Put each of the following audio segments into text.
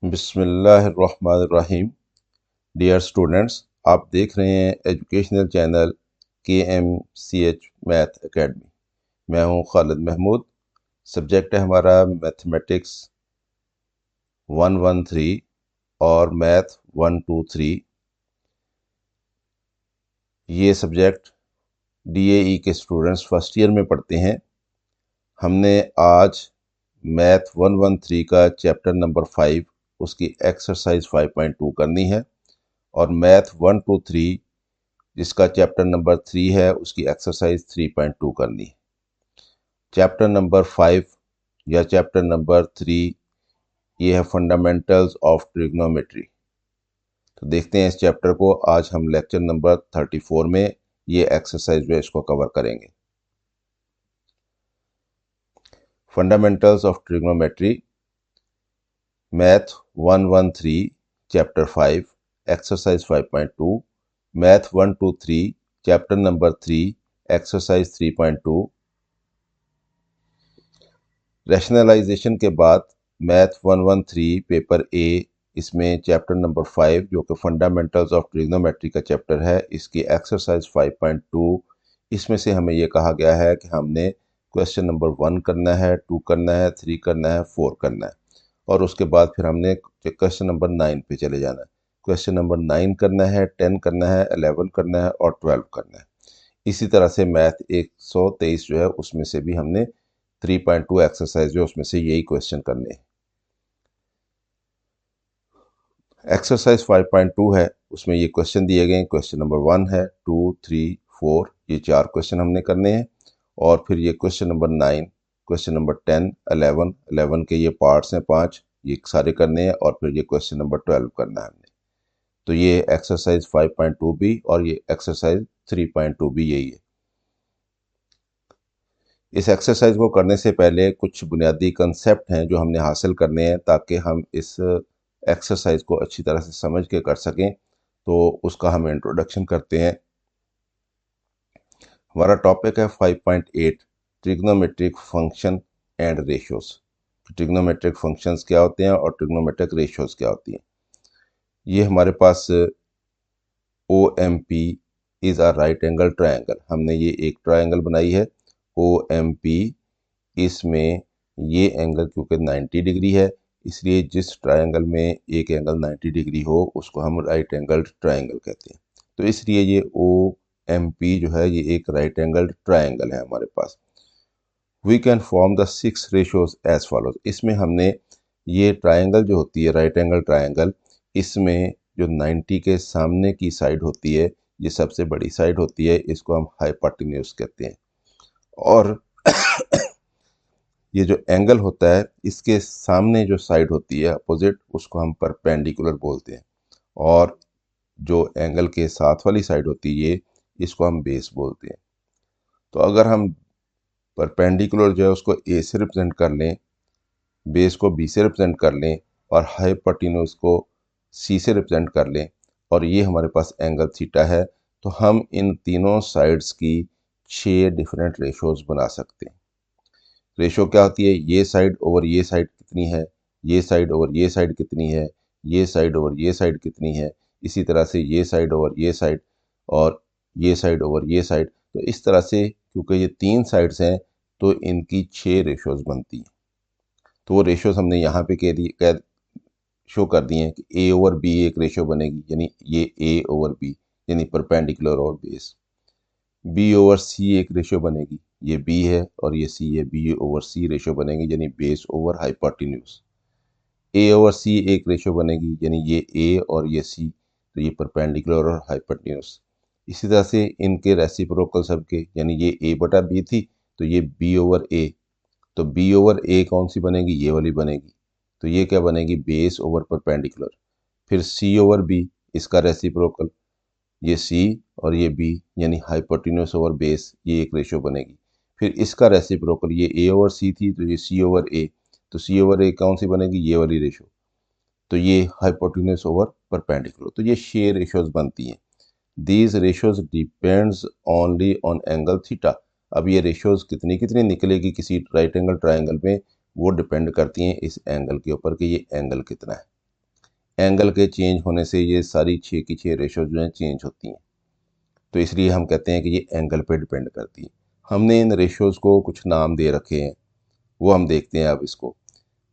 बिस्मिल्लाहिर्रहमानिर्रहीम। Dear students, आप देख रहे हैं educational channel KMCH math academy. मैं हूं खालिद महमूद। सब्जेक्ट है हमारा मैथमेटिक्स 113 और मैथ 123। ये सब्जेक्ट DAE के स्टूडेंट्स फर्स्ट ईयर में पढ़ते हैं। हमने आज मैथ 113 का चैप्टर नंबर 5 उसकी एक्सरसाइज 5.2 करनी है और मैथ 123 जिसका चैप्टर नंबर 3 है उसकी एक्सरसाइज 3.2 करनी है। चैप्टर नंबर 5 या चैप्टर नंबर 3 ये है फंडामेंटल्स ऑफ ट्रिग्नोमेट्री। तो देखते हैं इस चैप्टर को। आज हम लेक्चर नंबर 34 में ये एक्सरसाइज जो है इसको कवर करेंगे। Fundamentals of trigonometry, math 113 chapter 5 exercise 5.2, math 123 chapter number 3 exercise 3.2। Rationalization के बाद मैथ 113 पेपर ए, इसमें चैप्टर नंबर 5 जो कि फंडामेंटल्स ऑफ ट्रिग्नोमेट्री का चैप्टर है, इसकी एक्सरसाइज 5.2। इसमें से हमें ये कहा गया है कि हमने क्वेश्चन नंबर 1 करना है, 2 करना है, 3 करना है, 4 करना है और उसके बाद फिर हमने क्वेश्चन नंबर 9 पे चले जाना है। क्वेश्चन नंबर 9 करना है, 10 करना है, 11 करना है और 12 करना है। इसी तरह से मैथ 123 जो है उसमें से भी हमने 3.2 एक्सरसाइज जो उसमें से यही क्वेश्चन करने हैं। एक्सरसाइज 5.2 है, उसमें ये क्वेश्चन दिए गए हैं। क्वेश्चन नंबर 1 है, 2, 3, 4, ये 4 क्वेश्चन हमने करने हैं और फिर ये क्वेश्चन नंबर 9, क्वेश्चन नंबर 10, 11 के ये पार्ट्स हैं 5, ये सारे करने हैं और फिर ये क्वेश्चन नंबर 12 करना है हमने। तो ये एक्सरसाइज 5.2 भी और ये एक्सरसाइज 3.2 भी यही है। इस एक्सरसाइज को करने से पहले कुछ बुनियादी कंसेप्ट हैं जो हमने हासिल करने हैं ताकि हम इस एक्सरसाइज को अच्छी तरह से समझ के कर सकें। तो उसका हम इंट्रोडक्शन करते हैं। हमारा टॉपिक है 5.8 trigonometric function and ratios. Trigonometric functions क्या होते हैं और ट्रिग्नोमेट्रिक रेशियोज क्या होती हैं। ये हमारे पास OMP is a right angle triangle, हमने ये एक ट्रायंगल बनाई है OMP। इसमें ये एंगल क्योंकि 90 डिग्री है, इसलिए जिस ट्रायंगल में एक एंगल 90 डिग्री हो उसको हम राइट एंगल ट्रायंगल कहते हैं। तो इसलिए ये OMP जो है ये एक राइट एंगल ट्रायंगल है हमारे पास। We can form the 6 ratios as follows. इसमें हमने ये ट्रायंगल जो होती है राइट एंगल ट्रायंगल, इसमें जो 90 के सामने की साइड होती है ये सबसे बड़ी साइड होती है, इसको हम हाइपोटेन्यूज कहते हैं। और ये जो एंगल होता है इसके सामने जो साइड होती है अपोजिट, उसको हम परपेंडिकुलर बोलते हैं। और जो एंगल के साथ वाली साइड होती है ये, इसको हम बेस बोलते हैं। तो अगर हम परपेंडिकुलर जो है उसको ए से रिप्रेजेंट कर लें, बेस को बी से रिप्रेजेंट कर लें और हाइपोटेन्यूज को सी से रिप्रेजेंट कर लें और ये हमारे पास एंगल थीटा है, तो हम इन तीनों साइड्स की 6 डिफरेंट रेशोज बना सकते हैं। रेशो क्या होती है, ये साइड ओवर ये साइड कितनी है, ये साइड ओवर ये साइड कितनी है, ये साइड ओवर ये साइड कितनी है, इसी तरह से ये साइड ओवर ये साइड और ये साइड ओवर ये साइड। तो इस तरह से क्योंकि ये 3 साइड्स हैं तो इनकी 6 रेशोज बनती हैं। तो वो रेशोज हमने यहाँ पे कह शो कर दिए हैं कि ए ओवर बी एक रेशो बनेगी, यानी ये ए ओवर बी यानी परपेंडिकुलर और बेस। बी ओवर सी एक रेशो बनेगी, ये बी है और ये सी है, बी ओवर सी रेशो बनेगी यानी बेस ओवर हाइपोटेन्यूज। ए ओवर सी एक रेशो बनेगी यानी ये ए और ये सी, तो ये परपेंडिकुलर और हाइपोटेन्यूज। इसी तरह से इनके रेसिप्रोकल सबके, यानी ये ए बटा बी थी तो ये बी ओवर ए, तो बी ओवर ए कौन सी बनेगी, ये वाली बनेगी। तो ये क्या बनेगी, बेस ओवर परपेंडिकुलर। फिर सी ओवर बी, इसका रेसिप्रोकल ये सी और ये बी यानी हाइपोटेन्यूज ओवर बेस, ये एक रेशो बनेगी। फिर इसका रेसिप्रोकल ये ए ओवर सी थी तो ये सी ओवर ए, तो सी ओवर ए कौन सी बनेगी, ये वाली रेशो, तो ये हाइपोटेन्यूज ओवर परपेंडिकुलर। तो ये 6 रेशोज बनती हैं। These ratios depends only on angle theta. अब ये रेशोज कितनी कितनी निकलेगी किसी राइट एंगल ट्रायंगल में, वो डिपेंड करती हैं इस एंगल के ऊपर कि ये एंगल कितना है। एंगल के चेंज होने से ये सारी 6 की 6 रेशो जो हैं चेंज होती हैं, तो इसलिए हम कहते हैं कि ये एंगल पे डिपेंड करती है। हमने इन रेशोज़ को कुछ नाम दे रखे हैं, वो हम देखते हैं अब इसको।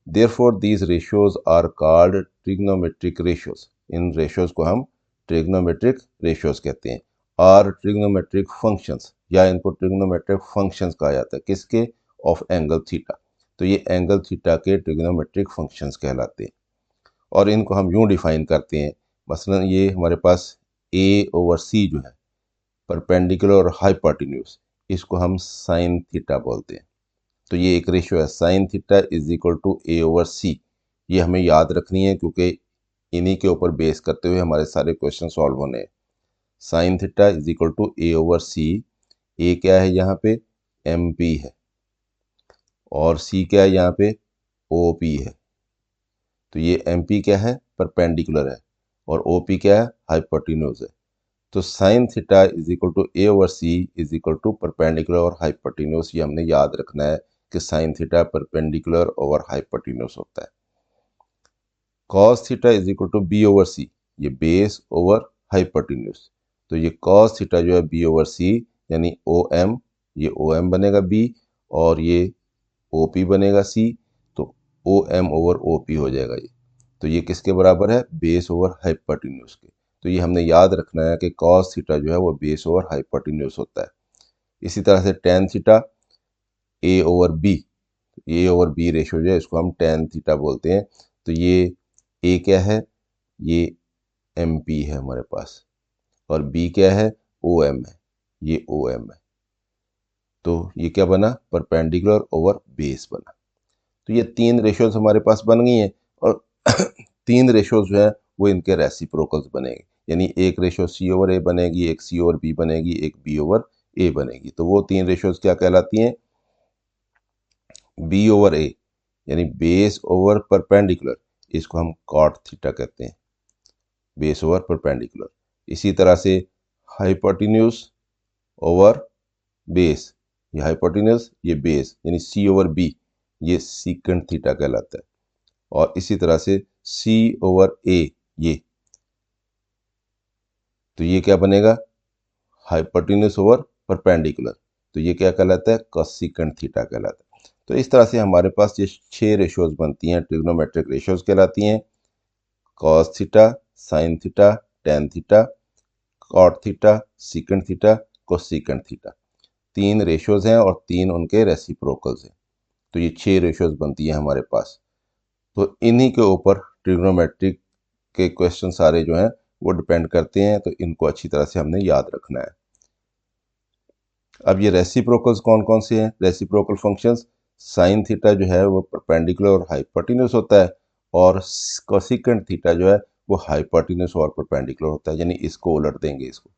Therefore these ratios are called trigonometric ratios. इन रेशियोज को हम ट्रिग्नोमेट्रिक रेशियोज कहते हैं। और ट्रिग्नोमेट्रिक फंक्शंस, या इनको ट्रिग्नोमेट्रिक फंक्शंस कहा जाता है, किसके? Of angle theta. तो ये एंगल थीटा के ट्रिग्नोमेट्रिक फंक्शंस कहलाते हैं। और इनको हम यूं डिफाइन करते हैं, मसलन ये हमारे पास ए ओवर सी जो है, परपेंडिकुलर और हाइपोटेन्यूज, इसको हम साइन थीटा बोलते हैं। तो ये एक रेशियो है, sine theta is equal to A over C. ये हमें याद रखनी है क्योंकि इन्हीं के ऊपर बेस करते हुए हमारे सारे क्वेश्चन सॉल्व होने हैं। Sine theta is equal to A over C. A क्या है यहाँ पे? एम पी है, और सी क्या है यहाँ पे? ओ पी है। तो ये एम पी क्या है? परपेंडिकुलर है, और ओ पी क्या है? हाइपोटेन्यूज है। तो sine theta is equal to A over C is equal to perpendicular और हाइपोटेन्यूज। ये हमने याद रखना है कि sine theta perpendicular over hypotenuse होता है। Cos theta is equal to B over C, ये बेस ओवर हाइपोटेन्यूज। तो ये कॉस थीटा जो है बी ओवर सी, यानी ओ एम, ये ओ एम बनेगा बी, और ये ओ पी बनेगा सी। तो O M over O P हो जाएगा ये। तो ये किसके बराबर है? बेस ओवर हाइपोटेन्यूज के। तो ये हमने याद रखना है कि कॉस थीटा जो है वो बेस ओवर हाइपोटेन्यूज होता है। इसी तरह से टेन थीटा ए ओवर बी, ए ओवर बी रेशो जो है इसको हम टेन थीटा बोलते हैं। तो ये ए क्या है? ये एम पी है हमारे पास, और बी क्या है? ओ एम है, ये ओ एम है। तो ये क्या बना? परपेंडिकुलर ओवर बेस बना। तो ये तीन रेशोज हमारे पास बन गई हैं, और तीन रेशोज जो है वो इनके रेसिप्रोकल्स बनेंगे। यानी एक रेशो सी ओवर ए बनेगी, एक सी ओवर बी बनेगी, एक बी ओवर ए बनेगी। तो वो तीन रेशोज क्या कहलाती हैं? बी ओवर ए, यानी बेस ओवर परपेंडिकुलर, इसको हम कॉट थीटा कहते हैं, बेस ओवर परपेंडिकुलर। इसी तरह से हाइपोटेन्यूज ओवर बेस, ये हाइपोटेन्यूज, ये बेस, यानी सी ओवर बी, ये सीकेंट थीटा कहलाता है। और इसी तरह से सी ओवर ए, ये, तो ये क्या बनेगा? Hypotenuse over perpendicular. तो ये क्या कहलाता है? कोसेकेंट थीटा कहलाता है। तो इस तरह से हमारे पास ये 6 रेशियोज बनती हैं, ट्रिग्नोमेट्रिक रेशियोज कहलाती हैं। Cos theta, sine theta, tan theta, cot theta, secant theta, cosecant theta. तीन रेशियोज हैं और तीन उनके रेसिप्रोकल्स हैं। तो ये 6 रेशियोज बनती हैं हमारे पास। तो इन्हीं के ऊपर ट्रिग्नोमेट्रिक के क्वेश्चन सारे जो हैं वो डिपेंड करते हैं। तो इनको अच्छी तरह से हमने याद रखना है। अब ये रेसिप्रोकल्स कौन कौन से हैं? रेसिप्रोकल फंक्शंस, साइन थीटा जो है वो परपेंडिकुलर और हाइपोटेन्यूज होता है, और कोसेकेंट थीटा जो है वो हाइपोटेन्यूज और परपेंडिकुलर होता है। यानी इसको उलट देंगे, इसको,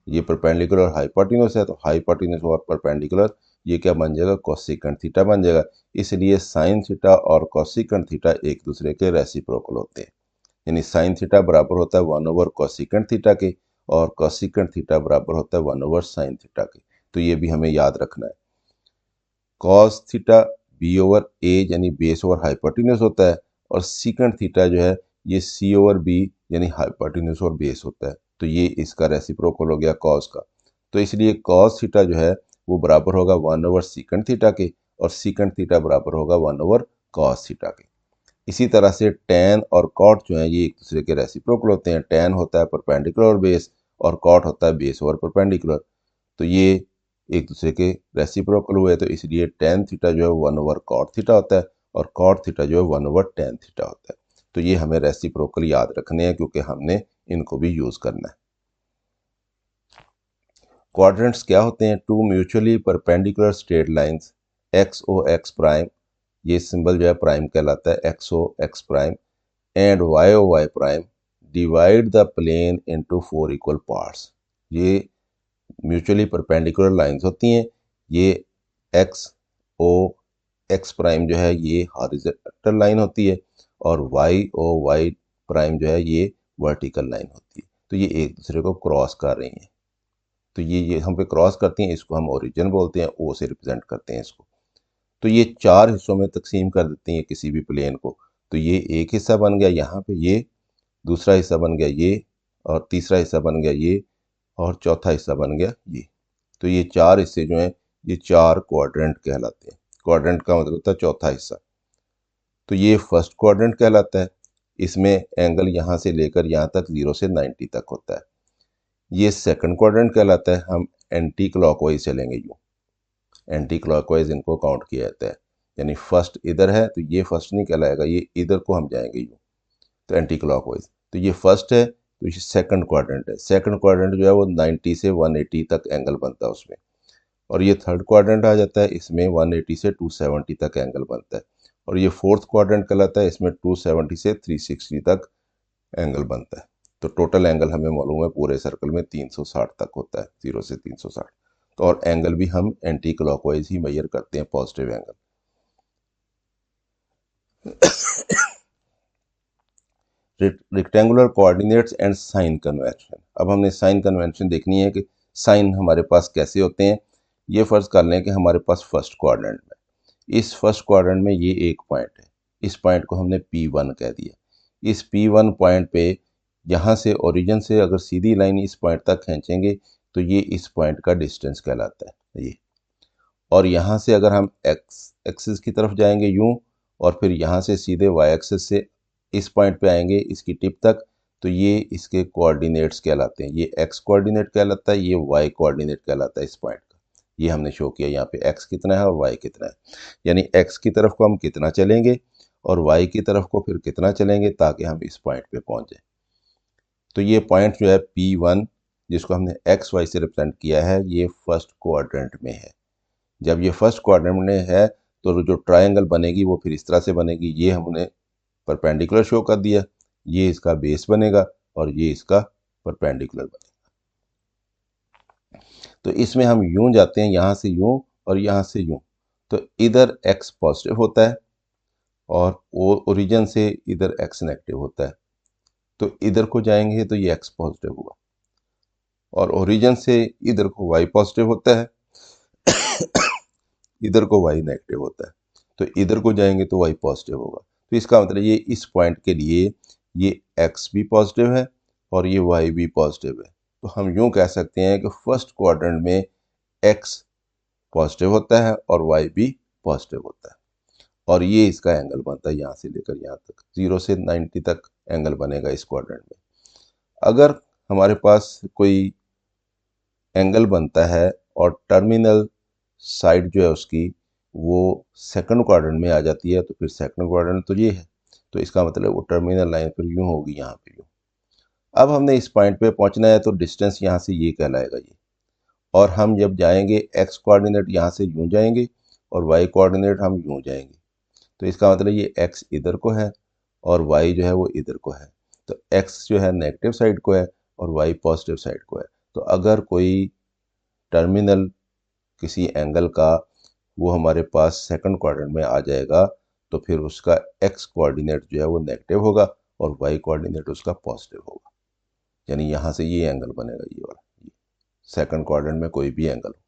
ये परपेंडिकुलर और हाइपोटेन्यूज है, तो हाइपोटेन्यूज और परपेंडिकुलर, ये क्या बन जाएगा? कोसेकेंट थीटा बन जाएगा। इसलिए साइन थीटा और कोसेकेंट थीटा एक दूसरे के रेसिप्रोकल होते हैं। यानी साइन थीटा बराबर होता है 1 ओवर कोसेकेंट थीटा के, और कोसेकेंट थीटा बराबर होता है 1 ओवर साइन थीटा के। तो ये भी हमें याद रखना है। कॉस थीटा बी ओवर ए, यानी बेस ओवर हाइपोटेन्यूज होता है, और सीकेंट थीटा जो है ये सी ओवर बी, यानी हाइपोटेन्यूज और बेस होता है। तो ये इसका रेसिप्रोकल हो गया कॉस का। तो इसलिए कॉस थीटा जो है वो बराबर होगा 1 ओवर सीकेंट थीटा के, और सीकेंट थीटा बराबर होगा 1 ओवर कॉस थीटा के। इसी तरह से टैन और कॉट जो है ये एक दूसरे के रेसिप्रोकल होते हैं। टैन होता है परपेंडिकुलर और बेस, और कॉट होता है बेस ओवर परपेंडिकुलर। तो ये एक दूसरे के रेसिप्रोकल हुए, तो इसलिए टैन थीटा जो है 1 ओवर कॉट थीटा होता है, और कॉट थीटा जो है 1 ओवर टैन थीटा होता है। तो ये हमें रेसिप्रोकल याद रखने हैं क्योंकि हमने इनको भी यूज करना है। क्वाड्रेंट्स क्या होते हैं? Two mutually perpendicular straight lines, X O X prime, ये सिंबल जो है प्राइम कहलाता है, X O X prime, and Y O Y prime divide the plane into 4 equal parts. ये म्यूचुअली परपेंडिकुलर लाइंस होती हैं। ये एक्स ओ एक्स प्राइम जो है ये हॉरिजॉन्टल लाइन होती है, और वाई ओ वाई प्राइम जो है ये वर्टिकल लाइन होती है। तो ये एक दूसरे को क्रॉस कर रही हैं। तो ये हम पे क्रॉस करती हैं, इसको हम ओरिजिन बोलते हैं, ओ से रिप्रेजेंट करते हैं इसको। तो ये 4 हिस्सों में तकसीम कर देती हैं किसी भी प्लेन को। तो ये एक हिस्सा बन गया यहाँ पे, ये दूसरा हिस्सा बन गया ये, और तीसरा हिस्सा बन गया ये, और चौथा हिस्सा बन गया ये। तो ये चार हिस्से जो हैं ये चार क्वाड्रेंट कहलाते हैं। क्वाड्रेंट का मतलब होता है चौथा हिस्सा। तो ये फर्स्ट क्वाड्रेंट कहलाता है। इसमें एंगल यहाँ से लेकर यहाँ तक 0 से 90 तक होता है। ये सेकंड क्वाड्रेंट कहलाता है। हम एंटी क्लॉकवाइज चलेंगे, यूँ एंटी क्लॉकवाइज इनको काउंट किया जाता है। यानी फर्स्ट इधर है तो ये फर्स्ट नहीं कहलाएगा, ये इधर को हम जाएंगे यूँ, तो एंटी क्लॉकवाइज। तो ये फर्स्ट है, तो ये सेकंड क्वाड्रेंट है। सेकंड क्वाड्रेंट जो है वो 90 से 180 तक एंगल बनता है उसमें। और ये थर्ड क्वाड्रेंट आ जाता है, इसमें 180 से 270 तक एंगल बनता है। और ये फोर्थ क्वाड्रेंट कहलाता है, इसमें 270 से 360 तक एंगल बनता है। तो टोटल एंगल हमें मालूम है पूरे सर्कल में 360 तक होता है, 0 से 360। तो और एंगल भी हम एंटी क्लॉकवाइज ही मेजर करते हैं, positive angle. Rectangular coordinates and sign convention. अब हमने साइन कन्वेंशन देखनी है कि साइन हमारे पास कैसे होते हैं। ये फर्ज कर लें कि हमारे पास फर्स्ट क्वाड्रेंट में, इस फर्स्ट क्वाड्रेंट में ये एक पॉइंट है, इस पॉइंट को हमने P1 कह दिया। इस P1 पॉइंट पे यहाँ से ओरिजिन से अगर सीधी लाइन इस पॉइंट तक खींचेंगे तो ये इस पॉइंट का डिस्टेंस कहलाता है ये। और यहाँ से अगर हम एक्स एक्सिस की तरफ जाएंगे यूं, और फिर यहाँ से सीधे वाई एक्सिस से इस पॉइंट पे आएंगे इसकी टिप तक, तो ये इसके कोऑर्डिनेट्स कहलाते हैं। ये एक्स कोऑर्डिनेट कहलाता है, ये वाई कोऑर्डिनेट कहलाता है इस पॉइंट का। ये हमने शो किया यहाँ पे एक्स कितना है और वाई कितना है। यानी एक्स की तरफ को हम कितना चलेंगे और वाई की तरफ को फिर कितना चलेंगे ताकि हम इस पॉइंट पे पहुँच जाए। तो ये पॉइंट जो है P1 जिसको हमने एक्स वाई से रिप्रेजेंट किया है, ये फर्स्ट क्वाड्रेंट में है। जब ये फर्स्ट क्वाड्रेंट में है तो जो ट्रायंगल बनेगी वो फिर इस तरह से बनेगी। ये हमने परपेंडिकुलर शो कर दिया, ये इसका बेस बनेगा और ये इसका परपेंडिकुलर बनेगा। तो इसमें हम यूं जाते हैं, यहाँ से यूं और यहाँ से यूं। तो इधर x पॉजिटिव होता है और ओरिजिन से इधर x नेगेटिव होता है। तो इधर को जाएंगे तो ये x पॉजिटिव हुआ, और ओरिजिन से इधर को y पॉजिटिव होता है, इधर को y नेगेटिव होता है। तो इधर को जाएंगे तो y पॉजिटिव होगा। तो इसका मतलब ये इस पॉइंट के लिए ये x भी पॉजिटिव है और ये y भी पॉजिटिव है। तो हम यूं कह सकते हैं कि फर्स्ट क्वाड्रेंट में x पॉजिटिव होता है और y भी पॉजिटिव होता है। और ये इसका एंगल बनता है यहाँ से लेकर यहाँ तक, 0 से 90 तक एंगल बनेगा इस क्वाड्रेंट में। अगर हमारे पास कोई एंगल बनता है और टर्मिनल साइड जो है उसकी वो सेकंड क्वाड्रेंट में आ जाती है, तो फिर सेकंड क्वाड्रेंट तो ये है, तो इसका मतलब वो टर्मिनल लाइन फिर यूं होगी यहाँ पे यूं। अब हमने इस पॉइंट पे पहुंचना है तो डिस्टेंस यहाँ से ये कहलाएगा ये। और हम जब जाएंगे एक्स कोऑर्डिनेट यहाँ से यूं जाएंगे और वाई कोऑर्डिनेट हम यूं जाएंगे। तो इसका मतलब ये एक्स इधर को है और वाई जो है वो इधर को है। तो एक्स जो है नेगेटिव साइड को है और वाई पॉजिटिव साइड को है। तो अगर कोई टर्मिनल किसी एंगल का वो हमारे पास सेकंड क्वाड्रेंट में आ जाएगा तो फिर उसका एक्स कोऑर्डिनेट जो है वो नेगेटिव होगा और वाई कोऑर्डिनेट उसका पॉजिटिव होगा। यानी यहाँ से ये एंगल बनेगा, ये वाला, ये सेकंड क्वाड्रेंट में कोई भी एंगल हो।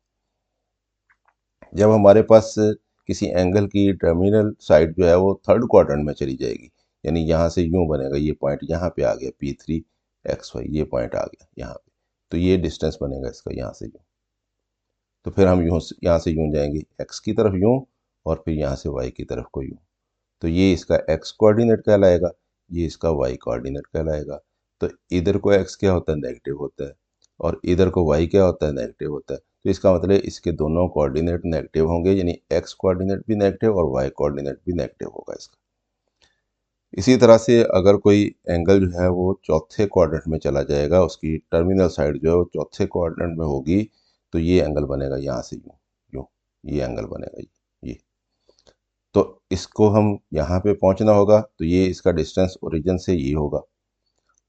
जब हमारे पास किसी एंगल की टर्मिनल साइड जो है वो थर्ड क्वाड्रेंट में चली जाएगी, यानी यहाँ से यूं बनेगा, ये पॉइंट यहाँ पे आ गया P3XY, ये पॉइंट आ गया यहाँ पे, तो ये डिस्टेंस बनेगा इसका यहाँ से यूं। तो फिर हम यूं यहाँ से यूं जाएंगे x की तरफ यूं और फिर यहाँ से y की तरफ को यूं। तो ये इसका x कोऑर्डिनेट कहलाएगा, ये इसका y कोऑर्डिनेट कहलाएगा। तो इधर को x क्या होता है, नेगेटिव होता है, और इधर को y क्या होता है, नेगेटिव होता है। तो इसका मतलब इसके दोनों कोऑर्डिनेट नेगेटिव होंगे, यानी x कोऑर्डिनेट भी नेगेटिव और y कोऑर्डिनेट भी नेगेटिव होगा इसका। इसी तरह से अगर कोई एंगल जो है वो चौथे क्वाड्रेंट में चला जाएगा, उसकी टर्मिनल साइड जो है वो चौथे क्वाड्रेंट में होगी, तो ये एंगल बनेगा यहाँ से यूँ यूँ, ये एंगल बनेगा ये। तो इसको हम यहाँ पे पहुँचना होगा, तो ये इसका डिस्टेंस ओरिजिन से ये होगा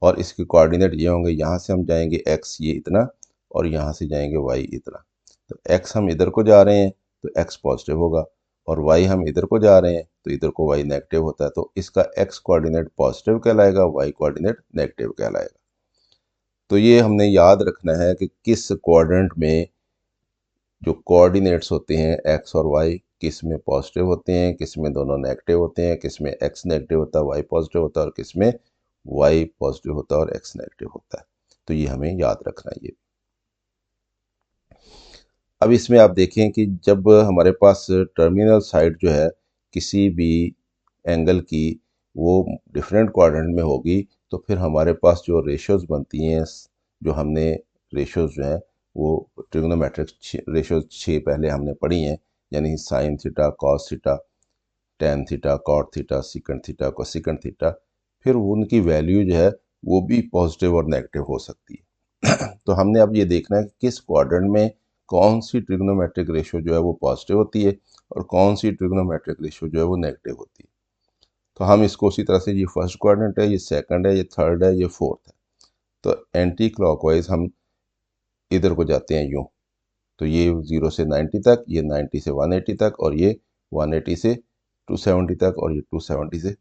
और इसके कोऑर्डिनेट ये होंगे, यहाँ से हम जाएंगे x ये इतना और यहाँ से जाएंगे y इतना। तो x हम इधर को जा रहे हैं तो x पॉजिटिव होगा और y हम इधर को जा रहे हैं तो इधर को y नेगेटिव होता है। तो इसका x कोऑर्डिनेट पॉजिटिव कहलाएगा, y कोऑर्डिनेट नेगेटिव कहलाएगा। तो ये हमने याद रखना है कि किस क्वाड्रेंट में जो कोऑर्डिनेट्स होते हैं x और y, किस में पॉजिटिव होते हैं, किस में दोनों नेगेटिव होते हैं, किस में x नेगेटिव होता है y पॉजिटिव होता है और किस में y पॉजिटिव होता है और x नेगेटिव होता है। तो ये हमें याद रखना है ये। अब इसमें आप देखें कि जब हमारे पास टर्मिनल साइड जो है किसी भी एंगल की वो डिफरेंट क्वाड्रेंट में होगी, तो फिर हमारे पास जो रेशियोज बनती हैं, जो हमने रेशियोज जो हैं वो ट्रिग्नोमेट्रिक रेशियोज 6 पहले हमने पढ़ी हैं, यानी sine theta, cos theta, tan theta, cot theta, secant theta, cosecant theta, फिर उनकी वैल्यू जो है वो भी पॉजिटिव और नेगेटिव हो सकती है। तो हमने अब ये देखना है कि किस क्वाड्रेंट में कौन सी ट्रिग्नोमेट्रिक रेशियो जो है वो पॉजिटिव होती है और कौन सी ट्रिग्नोमेट्रिक रेशियो जो है वो नेगेटिव होती है। तो हम इसको उसी तरह से, ये फर्स्ट क्वाड्रेंट है, ये सेकंड है, ये थर्ड है, ये फोर्थ है, तो एंटी क्लॉकवाइज हम इधर को जाते हैं यूँ। तो ये 0 से 90 तक, ये 90 से 180 तक, और ये 180 से 270 तक, और ये 270 से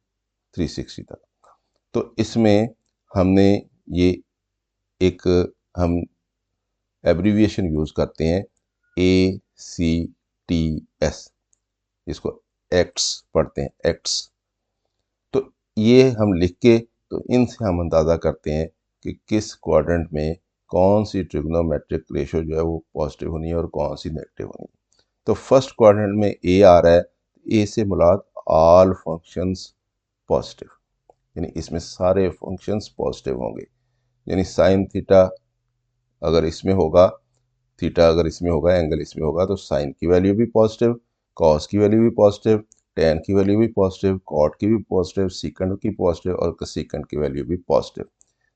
360 तक। तो इसमें हमने ये एक हम एब्रीविएशन यूज़ करते हैं ACTS, इसको एक्ट्स पढ़ते हैं, एक्ट्स। तो ये हम लिख के, तो इनसे हम अंदाज़ा करते हैं कि किस क्वाड्रेंट में कौन सी ट्रिग्नोमेट्रिक रेशियो जो है वो पॉजिटिव होनी है और कौन सी नेगेटिव होनी है। तो फर्स्ट क्वाड्रेंट में ए आ रहा है, ए से मुराद ऑल फंक्शंस पॉजिटिव, यानी इसमें सारे फंक्शंस पॉजिटिव होंगे। यानी साइन थीटा अगर इसमें होगा, थीटा अगर इसमें होगा, एंगल इसमें होगा, तो साइन की वैल्यू भी पॉजिटिव, कॉस की वैल्यू भी पॉजिटिव, टेन की वैल्यू भी पॉजिटिव, कॉट की भी पॉजिटिव, सीकंड की पॉजिटिव और कोसेकंड की वैल्यू भी पॉजिटिव।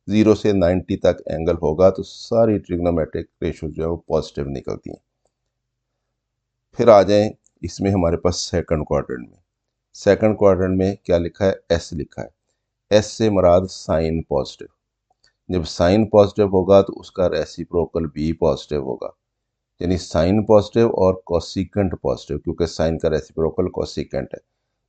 0 से 90 तक एंगल होगा तो सारी ट्रिग्नोमेट्रिक रेशियो जो है वो पॉजिटिव निकलती हैं। फिर आ जाएं इसमें हमारे पास सेकंड क्वाड्रेंट में। सेकंड क्वाड्रेंट में क्या लिखा है? एस लिखा है। एस से मुराद साइन पॉजिटिव। जब साइन पॉजिटिव होगा तो उसका रेसिप्रोकल भी पॉजिटिव होगा, यानी साइन पॉजिटिव और कोसिकेंट पॉजिटिव, क्योंकि साइन का रेसिप्रोकल कोसिकेंट है।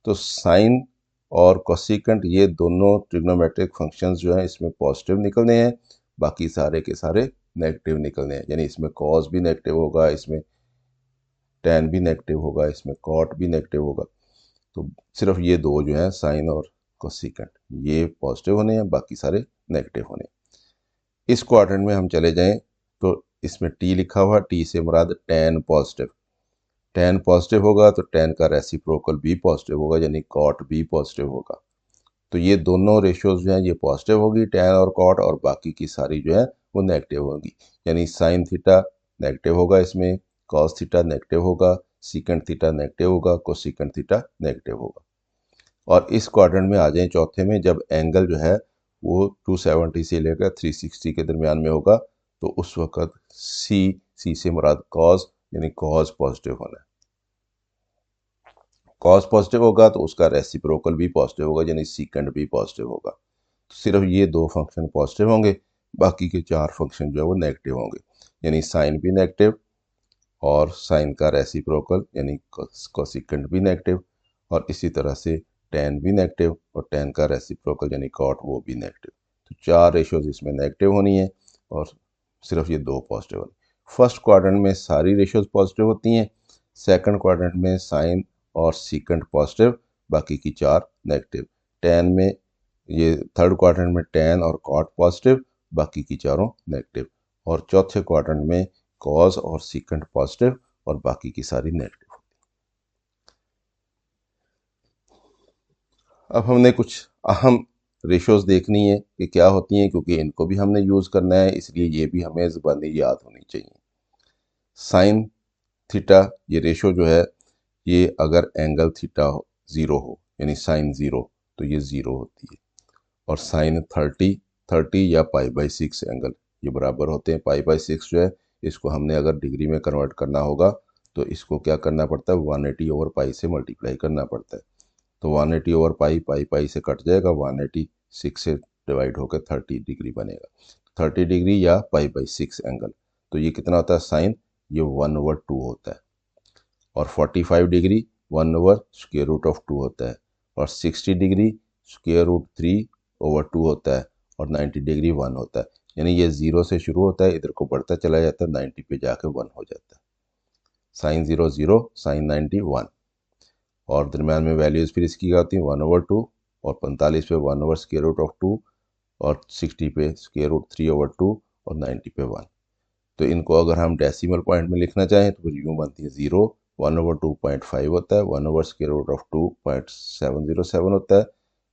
तो साइन और कोसिकेंट ये दोनों ट्रिग्नोमेट्रिक फंक्शंस जो हैं इसमें पॉजिटिव निकलने हैं, बाकी सारे के सारे नेगेटिव निकलने हैं। यानी इसमें कॉस भी नेगेटिव होगा, इसमें टेन भी नेगेटिव होगा, इसमें कॉट भी नेगेटिव होगा। तो सिर्फ ये दो जो हैं साइन और कोसिकेंट ये पॉजिटिव होने हैं, बाकी सारे नेगेटिव होने हैं। इस क्वाड्रेंट में हम चले जाएं तो इसमें टी लिखा हुआ, टी से मुराद टेन पॉजिटिव। टेन पॉजिटिव होगा तो टेन का रेसिप्रोकल भी पॉजिटिव होगा, यानी कॉट भी पॉजिटिव होगा। तो ये दोनों रेशियोज जो हैं ये पॉजिटिव होगी, टेन और कॉट, और बाकी की सारी जो है वो नेगेटिव होगी। यानी साइन थीटा नेगेटिव होगा, इसमें कॉस थीटा नेगेटिव होगा, सीकेंड थीटा नेगेटिव होगा, कोसिकेंड थीटा नेगेटिव होगा। और इस क्वाड्रेंट में आ जाए चौथे में, जब एंगल जो है वो 270 से लेकर 360 के दरमियान में होगा, तो उस वक्त सी से मुराद कॉस, यानी कॉस पॉजिटिव होना है। कॉस पॉजिटिव होगा तो उसका रेसिप्रोकल भी पॉजिटिव होगा, यानी सीकेंड भी पॉजिटिव होगा। तो सिर्फ ये दो फंक्शन पॉजिटिव होंगे, बाकी के चार फंक्शन जो है वो नेगेटिव होंगे। यानी साइन भी नेगेटिव, और साइन का रेसिप्रोकल यानी कोसिकेंड भी नेगेटिव, और इसी तरह से टेन भी नेगेटिव, और टेन का रेसिप्रोकल यानी कॉट वो भी नेगेटिव। तो चार रेशियोज इसमें नेगेटिव होनी है और सिर्फ ये दो पॉजिटिव होनी। फर्स्ट क्वाड्रेंट में सारी रेशियोज पॉजिटिव होती हैं, सेकंड क्वाड्रेंट में साइन और सीकेंड पॉजिटिव, बाकी की चार नेगेटिव। टेन में ये थर्ड क्वाड्रेंट में टेन और कॉट पॉजिटिव, बाकी की चारों नेगेटिव। और चौथे क्वाड्रेंट में कॉस और सीकेंड पॉजिटिव और बाकी की सारी नेगेटिव। अब हमने कुछ अहम रेशियोज देखनी है कि क्या होती हैं, क्योंकि इनको भी हमने यूज़ करना है, इसलिए ये भी हमें ज़बानी याद होनी चाहिए। साइन थीटा ये रेशो जो है, ये अगर एंगल थीटा 0 हो, यानी साइन 0, तो ये 0 होती है। और साइन 30 या π/6 एंगल ये बराबर होते हैं। π/6 जो है इसको हमने अगर डिग्री में कन्वर्ट करना होगा तो इसको क्या करना पड़ता है, 180 ओवर पाई से मल्टीप्लाई करना पड़ता है। तो 180 ओवर पाई से कट जाएगा, 186 से डिवाइड होकर 30 डिग्री बनेगा। 30 डिग्री या π/6 एंगल, तो ये कितना होता है साइन, ये 1/2 होता है। और 45 डिग्री 1/√2 होता है। और 60 डिग्री √3/2 होता है। और 90 डिग्री 1 होता है। यानी ये 0 से शुरू होता है, इधर को बढ़ता चला जाता है, 90 पे जाके 1 हो जाता है। Sine 0 0, sine 90 1। और दरम्यान में वैल्यूज़ फिर इसकी क्या होती हैं, 1/2, और 45 पे 1/√2, और 60 पे स्क्वायर रूट 3/2 और 90 पे 1। तो इनको अगर हम डेसिमल पॉइंट में लिखना चाहें तो फिर यूँ बनती है 0, 1/2.5 होता है, 1/√2.707 होता है,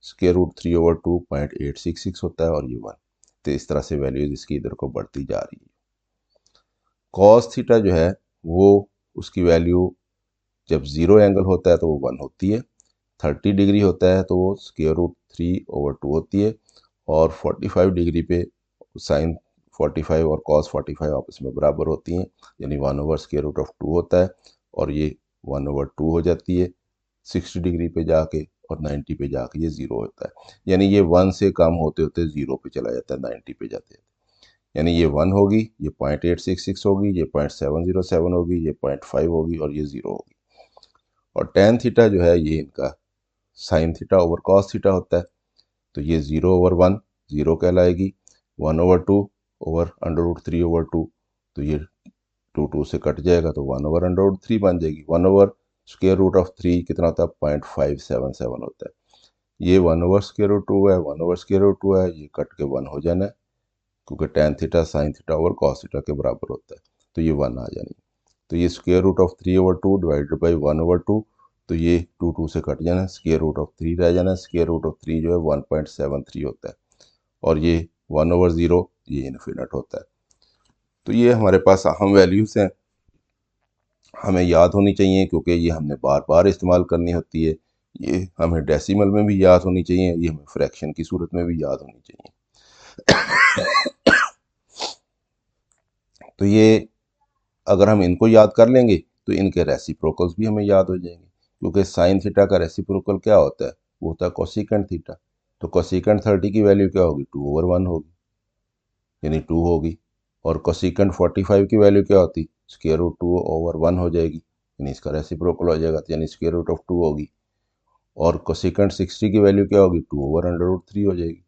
स्क्वायर रूट 3/2.866 होता है और ये 1। तो इस तरह से वैल्यूज इसकी इधर को बढ़ती जा रही है। कॉस थीटा जो है वो उसकी वैल्यू जब 0 एंगल होता है तो वो 1 होती है, 30 डिग्री होता है तो वो स्क्वायर रूट 3/2 होती है, और 45 डिग्री पे साइन 45 और कॉस 45 आपस में बराबर होती हैं, यानी 1/√2 होता है, और ये 1/2 हो जाती है 60 डिग्री पे जाके, और 90 पे जाके ये 0 होता है। यानी ये 1 से कम होते होते 0 पे चला जाता है 90 पे जाते हैं। यानी ये 1 होगी, ये 0.866 होगी, ये 0.707 होगी, ये 0.5 होगी और ये 0 होगी। और टेन थीटा जो है ये इनका sine theta over cos theta होता है। तो ये 0/1 0 कहलाएगी, 1/2 ओवर √3/2, तो ये 2 से कट जाएगा तो 1/√3 बन जाएगी। 1/√3 कितना होता है 0.577 होता है। ये 1/√2 है, 1/√2 है, ये कट के 1 हो जाना है, क्योंकि tan theta sine theta over cos theta के बराबर होता है, तो ये 1 आ जानी। तो ये square root of 3/2 divided by 1/2, तो ये 2 से कट जाना, स्क्वायर रूट ऑफ 3 रह जाना, स्क्वायर रूट ऑफ 3 जो है 1.73 होता है, और ये 1/0 ये इन्फिनिट होता है। तो ये हमारे पास अहम वैल्यूज़ हैं, हमें याद होनी चाहिए, क्योंकि ये हमने बार बार इस्तेमाल करनी होती है। ये हमें डेसिमल में भी याद होनी चाहिए, ये हमें फ्रैक्शन की सूरत में भी याद होनी चाहिए। तो ये अगर हम इनको याद कर लेंगे तो इनके रेसिप्रोकल्स भी हमें याद हो जाएंगे, क्योंकि साइन थीटा का रेसिप्रोकल क्या होता है, वो होता है कोसिकेंट थीटा। तो कोसिकेंट 30 की वैल्यू क्या होगी 2/1 होगी, यानी 2 होगी, और कोसिकेंट 45 की वैल्यू क्या होती स्क्वायर रूट 2/1 हो जाएगी, यानी इसका रेसिप्रोकल हो जाएगा, यानी स्क्वायर रूट ऑफ 2 होगी। और कोसिकेंट 60 की वैल्यू क्या होगी 2/√3 हो जाएगी।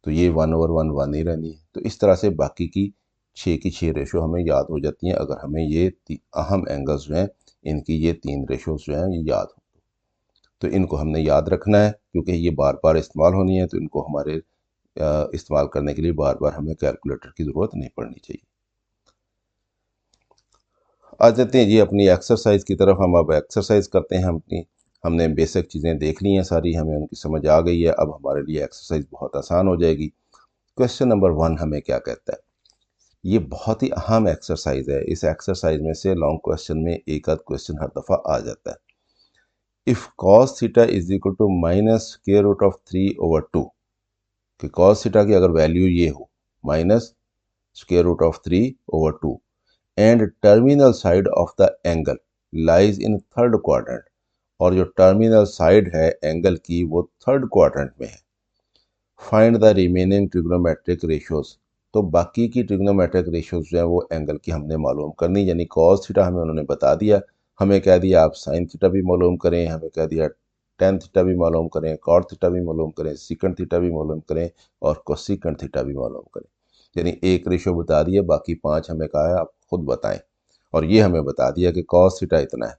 तो ये 1/1 1 ही रहनी है। तो इस तरह से बाकी की 6 की 6 रेशो हमें याद हो जाती हैं, अगर हमें ये अहम एंगल्स जो हैं इनकी ये 3 रेशोज जो हैं ये याद हो। तो इनको हमने याद रखना है, क्योंकि ये बार बार इस्तेमाल होनी है, तो इनको हमारे इस्तेमाल करने के लिए बार बार हमें कैलकुलेटर की ज़रूरत नहीं पड़नी चाहिए। आ जाते हैं जी अपनी एक्सरसाइज की तरफ। हम अब एक्सरसाइज करते हैं। हमने बेसिक चीज़ें देख ली हैं सारी, हमें उनकी समझ आ गई है। अब हमारे लिए एक्सरसाइज बहुत आसान हो जाएगी। क्वेश्चन नंबर 1 हमें क्या कहता है, ये बहुत ही अहम एक्सरसाइज है। इस एक्सरसाइज में से लॉन्ग क्वेश्चन में एक आध क्वेश्चन हर दफ़ा आ जाता है। If cos theta is equal to minus square root of 3/2, कि कॉस थीटा की अगर वैल्यू ये हो minus square root of 3/2, and terminal side of the angle lies in third quadrant, और जो टर्मिनल साइड है एंगल की वो थर्ड क्वाड्रेंट में है। Find the remaining trigonometric ratios, तो बाकी की ट्रिग्नोमेट्रिक रेशियोज जो है वो एंगल की हमने मालूम करनी, यानी कॉस थीटा हमें उन्होंने बता दिया, हमें कह दिया आप साइन थीटा भी मालूम करें, हमें कह दिया टेन थीटा भी मालूम करें, कॉट थीटा भी मालूम करें, सीकेंट थीटा भी मालूम करें, और कोसीकेंट थीटा भी मालूम करें। यानी एक रेशियो बता दिया, बाकी 5 हमें कहा है आप खुद बताएं। और ये हमें बता दिया कि कॉस थीटा इतना है,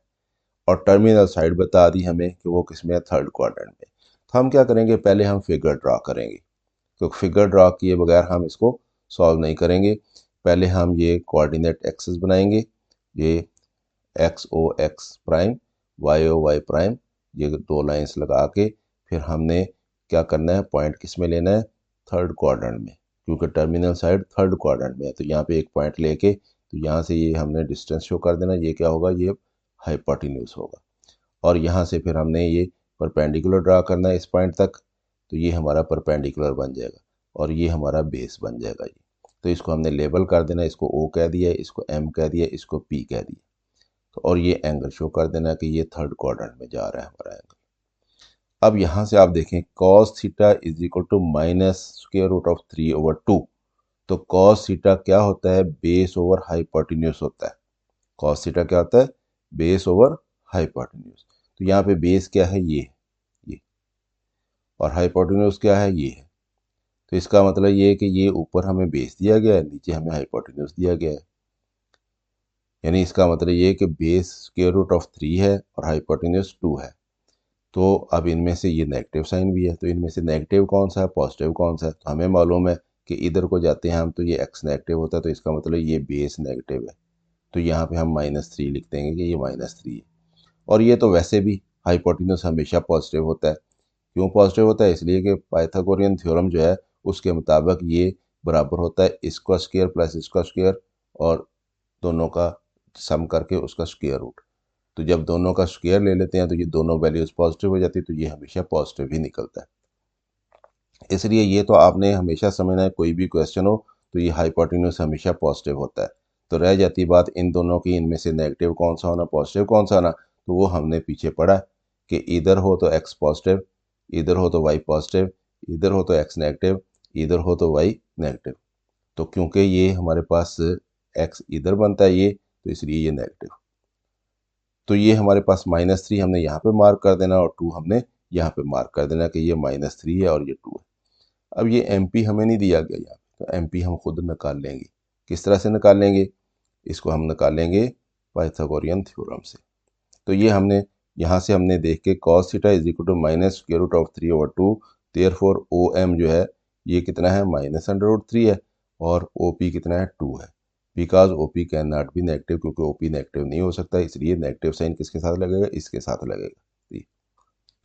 और टर्मिनल साइड बता दी हमें कि वो किस में है थर्ड क्वाड्रेंट में। तो हम क्या करेंगे, पहले हम फिगर ड्रा करेंगे, तो फिगर ड्रा किए बगैर हम इसको सॉल्व नहीं करेंगे। पहले हम ये कोऑर्डिनेट एक्सेस बनाएंगे, ये X O X prime, Y O Y prime, ये 2 लाइंस लगा के फिर हमने क्या करना है, पॉइंट किस में लेना है थर्ड क्वाड्रेंट में, क्योंकि टर्मिनल साइड थर्ड क्वाड्रेंट में है। तो यहाँ पे एक पॉइंट लेके तो यहाँ से ये हमने डिस्टेंस शो कर देना, ये क्या होगा ये हाइपोटेन्यूज होगा, और यहाँ से फिर हमने ये परपेंडिकुलर ड्रा करना है इस पॉइंट तक, तो ये हमारा परपेंडिकुलर बन जाएगा, और ये हमारा बेस बन जाएगा ये। तो इसको हमने लेबल कर देना, इसको ओ कह दिया, इसको एम कह दिया, इसको पी कह दिया। तो और ये एंगल शो कर देना कि ये थर्ड क्वाड्रेंट में जा रहा है हमारा एंगल। अब यहाँ से आप देखें cos theta is equal to minus square root of 3/2, तो कॉस थीटा क्या होता है बेस ओवर हाइपोटेन्यूज होता है। कॉस थीटा क्या होता है बेस ओवर हाइपोटेन्यूज। तो यहाँ पे बेस क्या है ये, और हाइपोटेन्यूज क्या है ये है। तो इसका मतलब ये है कि ये ऊपर हमें बेस दिया गया है, नीचे हमें हाइपोटेन्यूज दिया गया है। यानी इसका मतलब ये है कि बेस स्क्वायर रूट ऑफ 3 है और हाइपोटेन्यूज 2 है। तो अब इनमें से ये नेगेटिव साइन भी है, तो इनमें से नेगेटिव कौन सा है, पॉजिटिव कौन सा है। तो हमें मालूम है कि इधर को जाते हैं हम तो ये x नेगेटिव होता है, तो इसका मतलब ये बेस नेगेटिव है, तो यहाँ पे हम -3 लिख देंगे कि ये -3 है। और ये तो वैसे भी हाइपोटेन्यूज हमेशा पॉजिटिव होता है। क्यों पॉजिटिव होता है, इसलिए कि पाइथागोरियन थ्योरम जो है उसके मुताबिक ये बराबर होता है इसका स्क्वायर प्लस इसका स्क्वायर और दोनों का सम करके उसका स्क्वायर रूट। तो जब दोनों का स्क्वायर ले लेते हैं तो ये दोनों वैल्यूज पॉजिटिव हो जाती है, तो ये हमेशा पॉजिटिव ही निकलता है। इसलिए ये तो आपने हमेशा समझना है, कोई भी क्वेश्चन हो तो ये हाइपोटेन्यूज हमेशा पॉजिटिव होता है। तो रह जाती बात इन दोनों की, इनमें से नेगेटिव कौन सा होना पॉजिटिव कौन सा होना, तो वो हमने पीछे पढ़ा कि इधर हो तो x पॉजिटिव, इधर हो तो y पॉजिटिव, इधर हो तो x नेगेटिव, इधर हो तो y नेगेटिव। तो क्योंकि ये हमारे पास x इधर बनता है ये, तो इसलिए ये नेगेटिव। तो ये हमारे पास -3 हमने यहाँ पे मार्क कर देना और 2 हमने यहाँ पे मार्क कर देना कि ये -3 है और ये 2 है। अब ये MP हमें नहीं दिया गया यहाँ पे, तो MP हम खुद निकाल लेंगे। किस तरह से निकाल लेंगे, इसको हम निकालेंगे पाइथागोरियन थ्योरम से। तो ये हमने यहाँ से हमने देख के cos theta is equal to -√3/2, therefore OM जो है ये कितना है -√3 है और OP कितना है 2 है। Because OP can not be negative, क्योंकि OP नेगेटिव नहीं हो सकता, इसलिए नेगेटिव साइन किसके साथ लगेगा, इसके साथ लगेगा।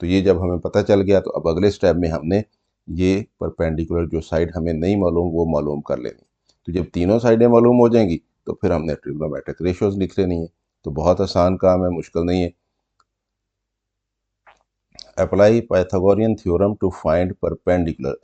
तो ये जब हमें पता चल गया तो अब अगले स्टेप में हमने ये परपेंडिकुलर जो साइड हमें नहीं मालूम वो मालूम कर लेनी। तो जब तीनों साइडें मालूम हो जाएंगी तो फिर हमने ट्रिग्नोमेट्रिक रेशियोज लिख लेनी है। तो बहुत आसान काम है, मुश्किल नहीं है। Apply Pythagorean theorem to find perpendicular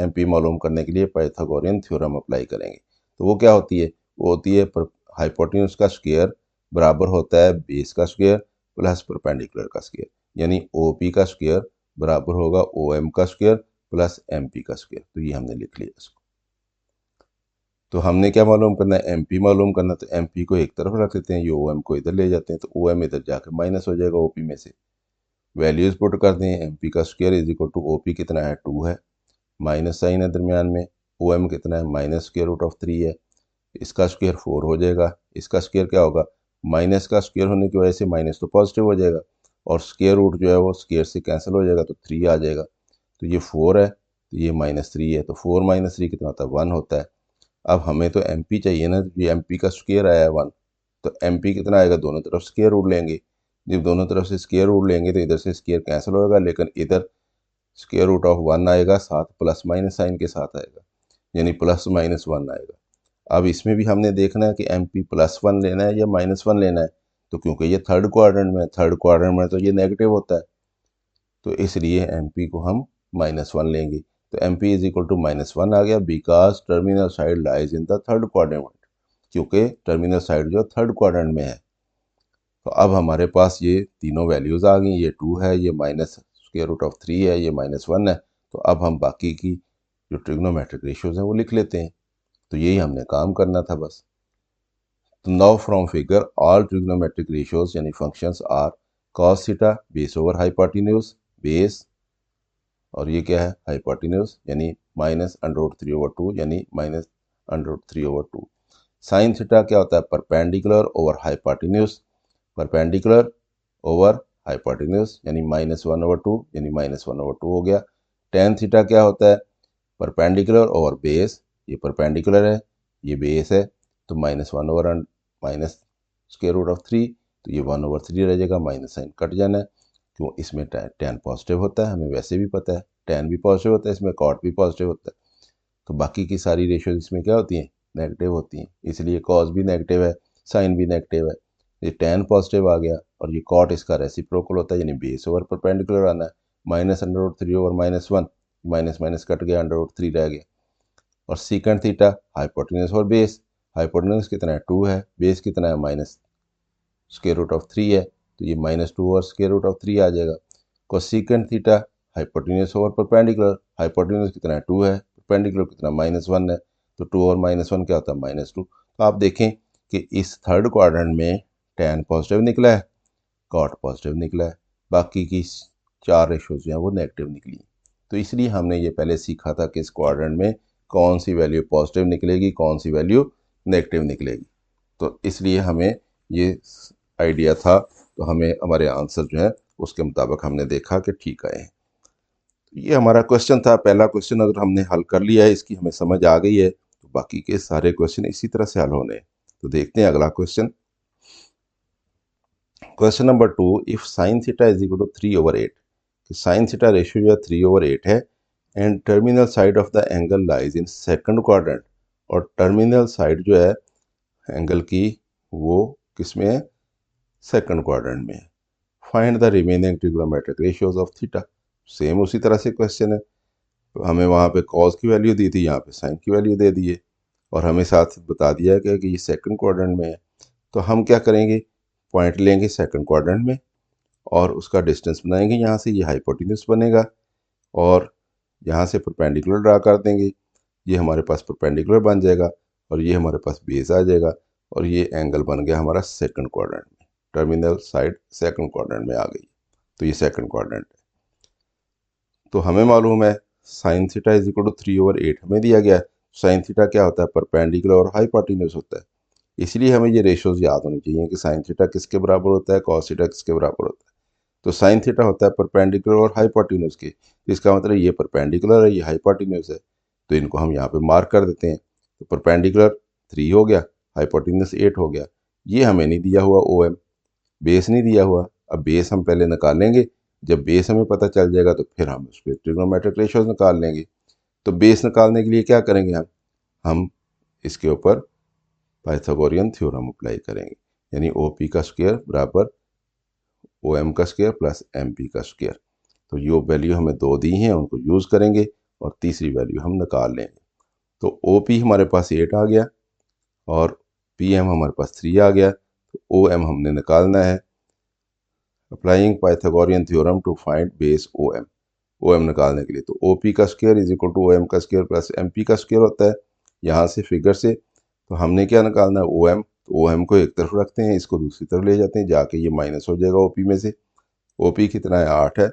MP मालूम करने के लिए पाइथागोरियन थ्योरम अप्लाई करेंगे। तो वो क्या होती है, वो होती है हाइपोटेन्यूज का स्क्वायर बराबर होता है बेस का स्क्वायर प्लस परपेंडिकुलर का स्क्वायर, यानी OP का स्क्वायर बराबर होगा OM का स्क्वायर प्लस MP का स्क्वायर। तो ये हमने लिख लिया इसको। तो हमने क्या मालूम करना है, MP मालूम करना। तो MP को एक तरफ रख देते हैं, ये OM को इधर ले जाते हैं, तो OM इधर जाकर माइनस हो जाएगा OP में से। वैल्यूज पुट कर दें, MP का square is equal to OP कितना है 2 है, माइनस साइन है दरमियान में, OM कितना है -√3 है, इसका स्क्वायर 4 हो जाएगा, इसका स्क्वायर क्या होगा, माइनस का स्क्वायर होने की वजह से माइनस तो पॉजिटिव हो जाएगा और स्क्वायर रूट जो है वो स्क्वायर से कैंसिल हो जाएगा, तो 3 आ जाएगा। तो ये 4 है तो ये -3 है, तो 4 - 3 कितना होता है 1 होता है। अब हमें तो MP चाहिए ना, ये MP का स्क्वायर आया है 1, तो MP कितना आएगा, दोनों तरफ स्क्वायर रूट लेंगे। जब दोनों तरफ से स्क्वायर रूट लेंगे तो इधर से स्क्वायर कैंसिल होगा, लेकिन इधर स्क्वायर रूट ऑफ 1 आएगा, साथ प्लस माइनस साइन के साथ आएगा, यानी +-1 आएगा। अब इसमें भी हमने देखना है कि MP +1 लेना है या -1 लेना है। तो क्योंकि ये थर्ड क्वाड्रेंट में, थर्ड क्वाड्रेंट में तो ये नेगेटिव होता है, तो इसलिए MP को हम -1 लेंगे। तो MP इज इक्वल टू -1 आ गया, because terminal side lies in the third quadrant, क्योंकि टर्मिनल साइड जो थर्ड क्वाड्रेंट में है। तो अब हमारे पास ये तीनों वैल्यूज़ आ गई, ये 2 है, ये -√3 है, ये -1 है। तो अब हम बाकी की जो ट्रिग्नोमेट्रिक रेशियोज हैं वो लिख लेते हैं। तो यही हमने काम करना था बस। तो now from figure all trigonometric ratios यानी functions are cos theta base over hypotenuse, base और ये क्या है हाइपोटेन्यूज, यानी -√3/2 यानी -√3/2। साइन थीटा क्या होता है, perpendicular over hypotenuse, perpendicular over hypotenuse यानी -1/2 यानी -1/2 हो गया। टेन थीटा क्या होता है, परपेंडिकुलर ओवर बेस, ये परपेंडिकुलर है ये बेस है, तो -1/, माइनस स्क्वायर रूट ऑफ 3, तो ये 1/3 रह जाएगा, माइनस साइन कट जाना है। क्यों, इसमें टेन पॉजिटिव होता है, हमें वैसे भी पता है टेन भी पॉजिटिव होता है, इसमें कॉट भी पॉजिटिव होता है। तो बाकी की सारी रेशियोज इसमें क्या होती हैं, नेगेटिव होती हैं, इसलिए कॉस भी नेगेटिव है, साइन भी नेगेटिव है। ये टेन पॉजिटिव आ गया और ये कॉट इसका रेसिप्रोकल होता है, यानी बेस ओवर परपेंडिकुलर आना है, -√3 ओवर -1, माइनस माइनस कट गया, √3 रह गया। और सीकेंड थीटा हाइपोटेन्यूज और बेस, हाइपोटेन्यूज कितना है 2 है, बेस कितना है -√3 है, तो ये -2 और √3 आ जाएगा। Cosecant theta hypotenuse over perpendicular, hypotenuse कितना है 2 है, परपेंडिकुलर कितना -1 है, तो 2 और -1 क्या होता है -2। तो आप देखें कि इस थर्ड क्वाड्रेंट में tan पॉजिटिव निकला है, cot पॉजिटिव निकला है, बाकी की चार रेशोज जो हैं वो नेगेटिव निकली। तो इसलिए हमने ये पहले सीखा था कि इस क्वाड्रेंट में कौन सी वैल्यू पॉजिटिव निकलेगी, कौन सी वैल्यू नेगेटिव निकलेगी। तो इसलिए हमें ये आइडिया था, तो हमें हमारे आंसर जो है उसके मुताबिक हमने देखा कि ठीक आए हैं। ये हमारा क्वेश्चन था। पहला क्वेश्चन अगर हमने हल कर लिया है, इसकी हमें समझ आ गई है, तो बाकी के सारे क्वेश्चन इसी तरह से हल होने हैं। तो देखते हैं अगला question. Question number 2, if sine theta is equal to 3/8, sine theta ratio जो है 3/8 है, and terminal side of the angle lies in second quadrant, और टर्मिनल साइड जो है एंगल की वो किस में है, सेकंड क्वाड्रेंट में है। Find the remaining trigonometric ratios of theta. Same उसी तरह से क्वेश्चन है, तो हमें वहाँ पे कॉस की वैल्यू दी थी, यहाँ पे साइन की वैल्यू दे दी है, और हमें साथ बता दिया है कि ये सेकंड क्वाड्रेंट में है। तो हम क्या करेंगे, पॉइंट लेंगे सेकंड क्वाड्रेंट में और उसका डिस्टेंस बनाएंगे, यहाँ से ये हाइपोटेन्यूज बनेगा, और यहाँ से परपेंडिकुलर ड्रा कर देंगे, ये हमारे पास परपेंडिकुलर बन जाएगा, और ये हमारे पास बेस आ जाएगा, और ये एंगल बन गया हमारा सेकंड क्वाड्रेंट में। टर्मिनल साइड सेकंड क्वाड्रेंट में आ गई, तो ये सेकंड क्वाड्रेंट है। तो हमें मालूम है sine theta is equal to 3/8 हमें दिया गया है। साइन थीटा क्या होता है, परपेंडिकुलर और हाइपोटेन्यूज होता है, इसलिए हमें ये रेशियोज याद होनी चाहिए कि साइन थीटा किसके बराबर होता है, कॉस थीटा किसके बराबर होता है। तो साइन थीटा होता है परपेंडिकुलर और हाइपोटेन्यूज के, इसका मतलब ये परपेंडिकुलर है, ये हाइपोटेन्यूज है, तो इनको हम यहाँ पे मार्क कर देते हैं। तो परपेंडिकुलर 3 हो गया, हाइपोटेन्यूज 8 हो गया। ये हमें नहीं दिया हुआ OM, बेस नहीं दिया हुआ। अब बेस हम पहले निकालेंगे, जब बेस हमें पता चल जाएगा तो फिर हम उस पर ट्रिग्नोमेट्रिक रेशियोज निकाल लेंगे। तो बेस निकालने के लिए क्या करेंगे, हम इसके ऊपर पाइथागोरियन थ्योरम अप्लाई करेंगे, यानी OP का स्क्वायर बराबर OM का स्क्वायर प्लस MP का स्क्वायर। तो ये वैल्यू हमें 2 दी हैं, उनको यूज़ करेंगे, और तीसरी वैल्यू हम निकाल लेंगे। तो OP हमारे पास 8 आ गया, और PM हमारे पास 3 आ गया। तो OM हमने निकालना है, applying Pythagorean theorem to find base OM निकालने के लिए। तो OP का square is equal to OM का स्क्वायर प्लस MP का स्क्वायर होता है, यहाँ से फिगर से। तो हमने क्या निकालना है, OM। तो OM को एक तरफ रखते हैं, इसको दूसरी तरफ ले जाते हैं, जाके ये माइनस हो जाएगा OP में से। OP कितना है, 8 है,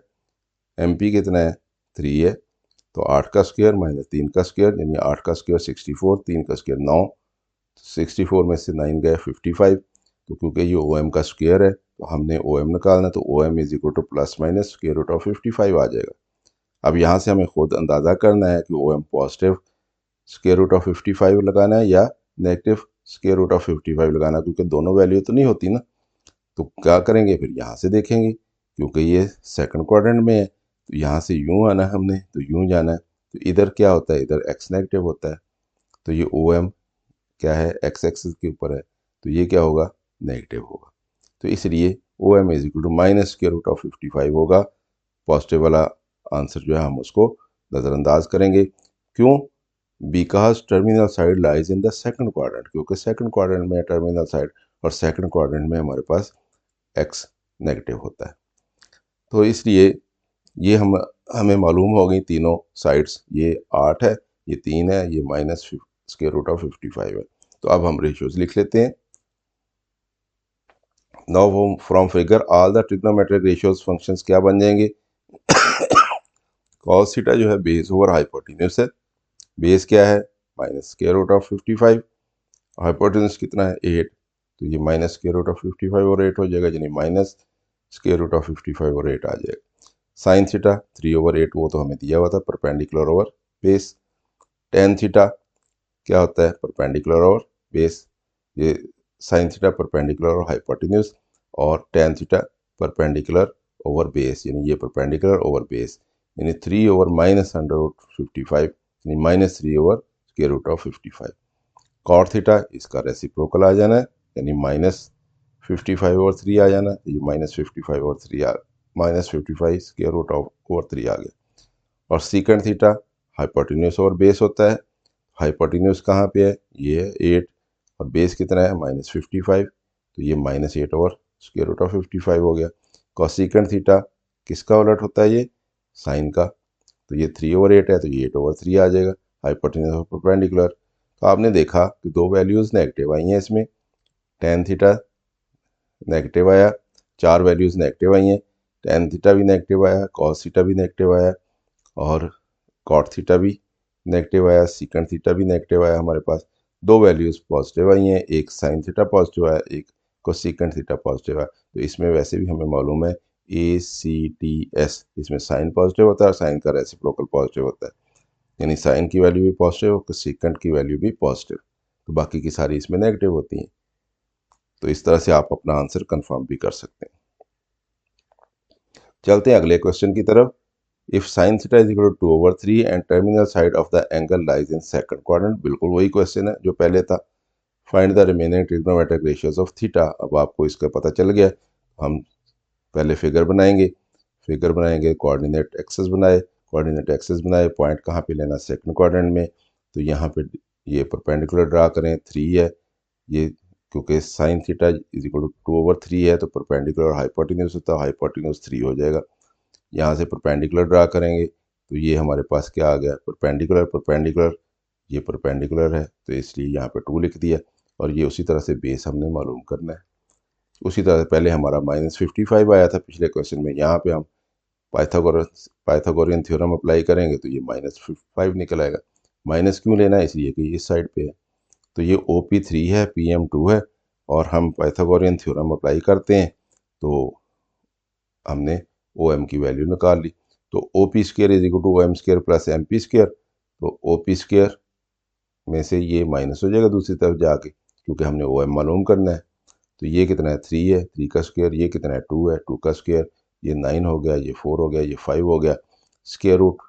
MP कितना है, 3 है। तो 8 का स्क्वायर माइनस 3 का स्क्वायर, यानी 8 का स्क्वायर 64, 3 का स्क्वायर 9, 64 में से 9 गए 55। तो क्योंकि ये OM का स्क्वायर है, तो हमने OM निकालना, तो OM is equal to plus minus square root of 55 आ जाएगा। अब यहाँ से हमें खुद अंदाज़ा करना है कि OM positive square root of 55 लगाना है या नेगेटिव स्क्वायर रूट ऑफ 55 लगाना है, क्योंकि दोनों वैल्यू तो नहीं होती ना। तो क्या करेंगे, फिर यहाँ से देखेंगे, क्योंकि ये सेकंड क्वाड्रेंट में है, तो यहाँ से यूँ आना है हमने, तो यूँ जाना है। तो इधर क्या होता है, इधर x नेगेटिव होता है, तो ये OM क्या है, x एक्सिस के ऊपर है, तो ये क्या होगा, नेगेटिव होगा। तो इसलिए OM is equal to minus square root of 55 होगा। पॉजिटिव वाला आंसर जो है हम उसको नज़रअंदाज करेंगे। क्यों, because terminal side lies in the second quadrant, क्योंकि सेकंड क्वाड्रेंट में टर्मिनल साइड, और सेकंड क्वाड्रेंट में हमारे पास x नेगेटिव होता है। तो इसलिए ये हमें मालूम हो गई तीनों साइड्स, ये 8 है, ये 3 है, ये माइनस स्क्वायर रूट ऑफ 55 है। तो अब हम रेशियोज लिख लेते हैं। Now from figure all the trigonometric ratios functions क्या बन जाएंगे, कॉस थीटा जो है बेस ओवर हाइपोटेन्यूज है, बेस क्या है, minus square root of 55, hypotenuse कितना है, 8, तो ये माइनस स्क्वायर रूट ऑफ 55 और 8 हो जाएगा, यानी माइनस स्क्वायर रूट ऑफ 55 और 8 आ जाएगा। साइन थीटा 3/8 वो तो हमें दिया हुआ था, perpendicular over base. Tan theta क्या होता है, परपेंडिकुलर ओवर बेस, ये साइन थीटा परपेंडिकुलर और हाइपोटेन्यूज, और ten theta perpendicular over base, यानी ये परपेंडिकुलर ओवर बेस, यानी 3 ओवर माइनस अंडर रूट 55, यानी minus 3 over square root of 55। Cot theta इसका रेसिप्रोकल आ जाना है, यानी माइनस 55 ओवर 3 आ जाना है, ये माइनस 55 ओवर 3 आ, minus 55 square root of over 3 आ गया। और secant theta hypotenuse over base होता है, हाइपोटेन्यूज कहाँ पे है, ये है 8, और बेस कितना है, माइनस 55, तो ये minus 8 over square root of 55 हो गया। कॉसिकेंड थीटा किसका उलट होता है, ये साइन का, तो ये 3/8 है, तो ये 8/3 आ जाएगा, हाइपोटेन्यूज और परपेंडिकुलर। तो आपने देखा कि दो वैल्यूज़ नेगेटिव आई हैं इसमें, टेन थीटा नेगेटिव आया, 4 वैल्यूज़ नेगेटिव आई हैं, टेन थीटा भी नेगेटिव आया, कॉस थीटा भी नेगेटिव आया, और कॉट थीटा भी नेगेटिव आया, सीकेंड थीटा भी नेगेटिव आया। हमारे पास दो वैल्यूज़ पॉजिटिव आई हैं, एक साइन थीटा पॉजिटिव आया, एक कोसेकेंड थीटा पॉजिटिव आया। तो इसमें वैसे भी हमें मालूम है ACTS, इसमें साइन पॉजिटिव होता है और साइन का रेसिप्रोकल पॉजिटिव होता है, यानी साइन की वैल्यू भी पॉजिटिव और सेकंड की वैल्यू भी पॉजिटिव, तो बाकी की सारी इसमें नेगेटिव होती हैं। तो इस तरह से आप अपना आंसर कंफर्म भी कर सकते हैं। चलते हैं अगले क्वेश्चन की तरफ। If sine theta is equal to 2/3 and terminal side of the angle lies in second quadrant, बिल्कुल वही क्वेश्चन है जो पहले था। Find the remaining trigonometric ratios of theta. अब आपको इसका पता चल गया, हम पहले फिगर बनाएंगे, कोऑर्डिनेट एक्सेस बनाए, पॉइंट कहाँ पे लेना, सेकंड क्वाड्रेंट में। तो यहाँ पे ये परपेंडिकुलर ड्रा करें, 3 है ये, क्योंकि sine theta is equal to 2/3 है तो परपेंडिकुलर हाइपोटेन्यूज होता है, हाइपोटेन्यूज 3 हो जाएगा। यहाँ से परपेंडिकुलर ड्रा करेंगे तो ये हमारे पास क्या आ गया, परपेंडिकुलर, ये परपेंडिकुलर है तो इसलिए यहाँ पे 2 लिख दिया। और ये उसी तरह से बेस हमने मालूम करना है। उसी तरह से पहले हमारा -55 आया था पिछले क्वेश्चन में, यहाँ पे हम पाइथागोरियन थ्योरम अप्लाई करेंगे तो ये -55 निकल आएगा। माइनस क्यों लेना है, इसलिए कि इस साइड पे है। तो ये OP3 है, PM2 है, और हम पाइथागोरियन थ्योरम अप्लाई करते हैं तो हमने OM की वैल्यू निकाल ली। तो OP² is equal to OM² plus MP²। तो OP² में से ये माइनस हो जाएगा दूसरी तरफ जाके, क्योंकि हमने OM मालूम करना है। तो ये कितना है, 3 है, 3 का स्क्वायर, ये कितना है, 2 है, 2 का स्क्वायर, ये 9 हो गया, ये 4 हो गया, ये 5 हो गया। स्क्वायर रूट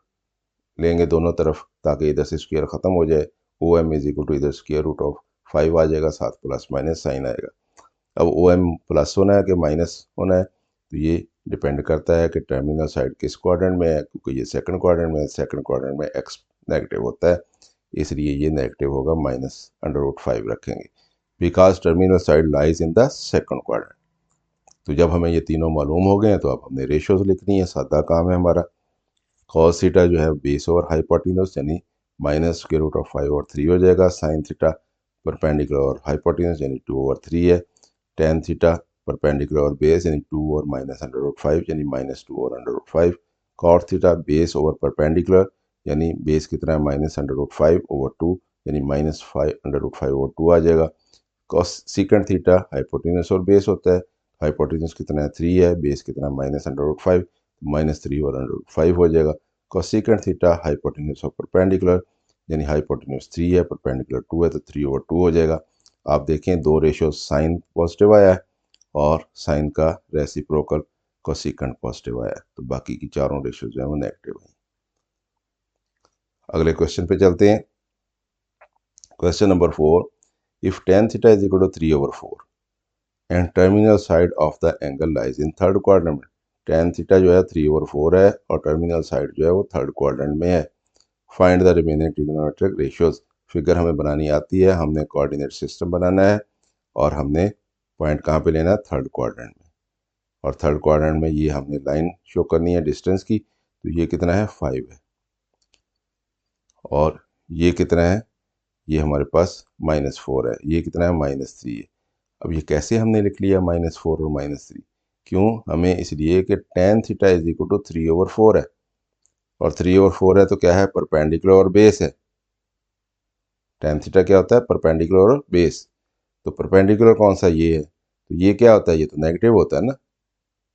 लेंगे दोनों तरफ ताकि इधर से स्क्वायर ख़त्म हो जाए। OM इज इक्वल टू इधर स्क्वायर रूट ऑफ 5 आ जाएगा, साथ प्लस माइनस साइन आएगा। अब OM प्लस होना है कि माइनस होना है, तो ये डिपेंड करता है कि टर्मिनल साइड किस क्वाड्रेंट में है, क्योंकि ये सेकंड क्वाड्रेंट में है, सेकंड क्वाड्रेंट में x नेगेटिव होता है, इसलिए ये नेगेटिव होगा, -√5 रखेंगे, because terminal side lies in the second quadrant. तो जब हमें ये तीनों मालूम हो गए हैं तो अब हमने रेशियोज लिखनी है, सादा काम है हमारा। कॉस थीटा जो है बेस ओवर हाइपोटेन्यूज, यानी -√5/3 हो जाएगा। साइन थीटा परपेंडिकुलर और हाइपोटेन्यूज यानी 2/3 है। टेन थीटा परपेंडिकुलर और बेस यानी 2 और -√5 यानी -2 और √5। Cot theta base over perpendicular यानी बेस कितना है, -5/2 यानी -5/2 आ जाएगा। कॉस सीकेंट थीटा हाइपोटेन्यूज और बेस होता है, हाइपोटेन्यूज कितना है, 3 है, बेस कितना -√5, -3 और √5 हो जाएगा। कॉसिकेंट थीटा हाइपोटेन्यूज और परपेंडिकुलर यानी हाइपोटेन्यूज 3 है, परपेंडिकुलर 2 है, तो 3/2 हो जाएगा। आप देखें दो रेशियो साइन पॉजिटिव आया है और साइन का रेसिप्रोकल कॉसिकेंट पॉजिटिव आया है, तो बाकी की चारों रेशियो जो है वो नेगेटिव है। अगले क्वेश्चन पे चलते हैं। Question number 4, if tan theta is equal to 3/4 and terminal side of the angle lies in third quadrant में। tan थीटा जो है 3/4 है और टर्मिनल साइड जो है वो थर्ड क्वाड्रेंट में है। Find the remaining trigonometric ratios. Figure हमें बनानी आती है, हमने कोऑर्डिनेट सिस्टम बनाना है और हमने पॉइंट कहाँ पे लेना है, थर्ड क्वाड्रेंट में। और थर्ड क्वाड्रेंट में ये हमने लाइन शो करनी है डिस्टेंस की, तो ये कितना है, 5 है, और ये कितना है, ये हमारे पास -4 है, ये कितना है, -3 है। अब ये कैसे हमने लिख लिया -4 और -3, क्यों, हमें इसलिए कि tan theta is equal to 3/4 है, और 3/4 है तो क्या है, परपेंडिकुलर और बेस है। tan थीटा क्या होता है, परपेंडिकुलर और बेस। तो परपेंडिकुलर कौन सा, ये है, तो ये क्या होता है, ये तो नेगेटिव होता है ना,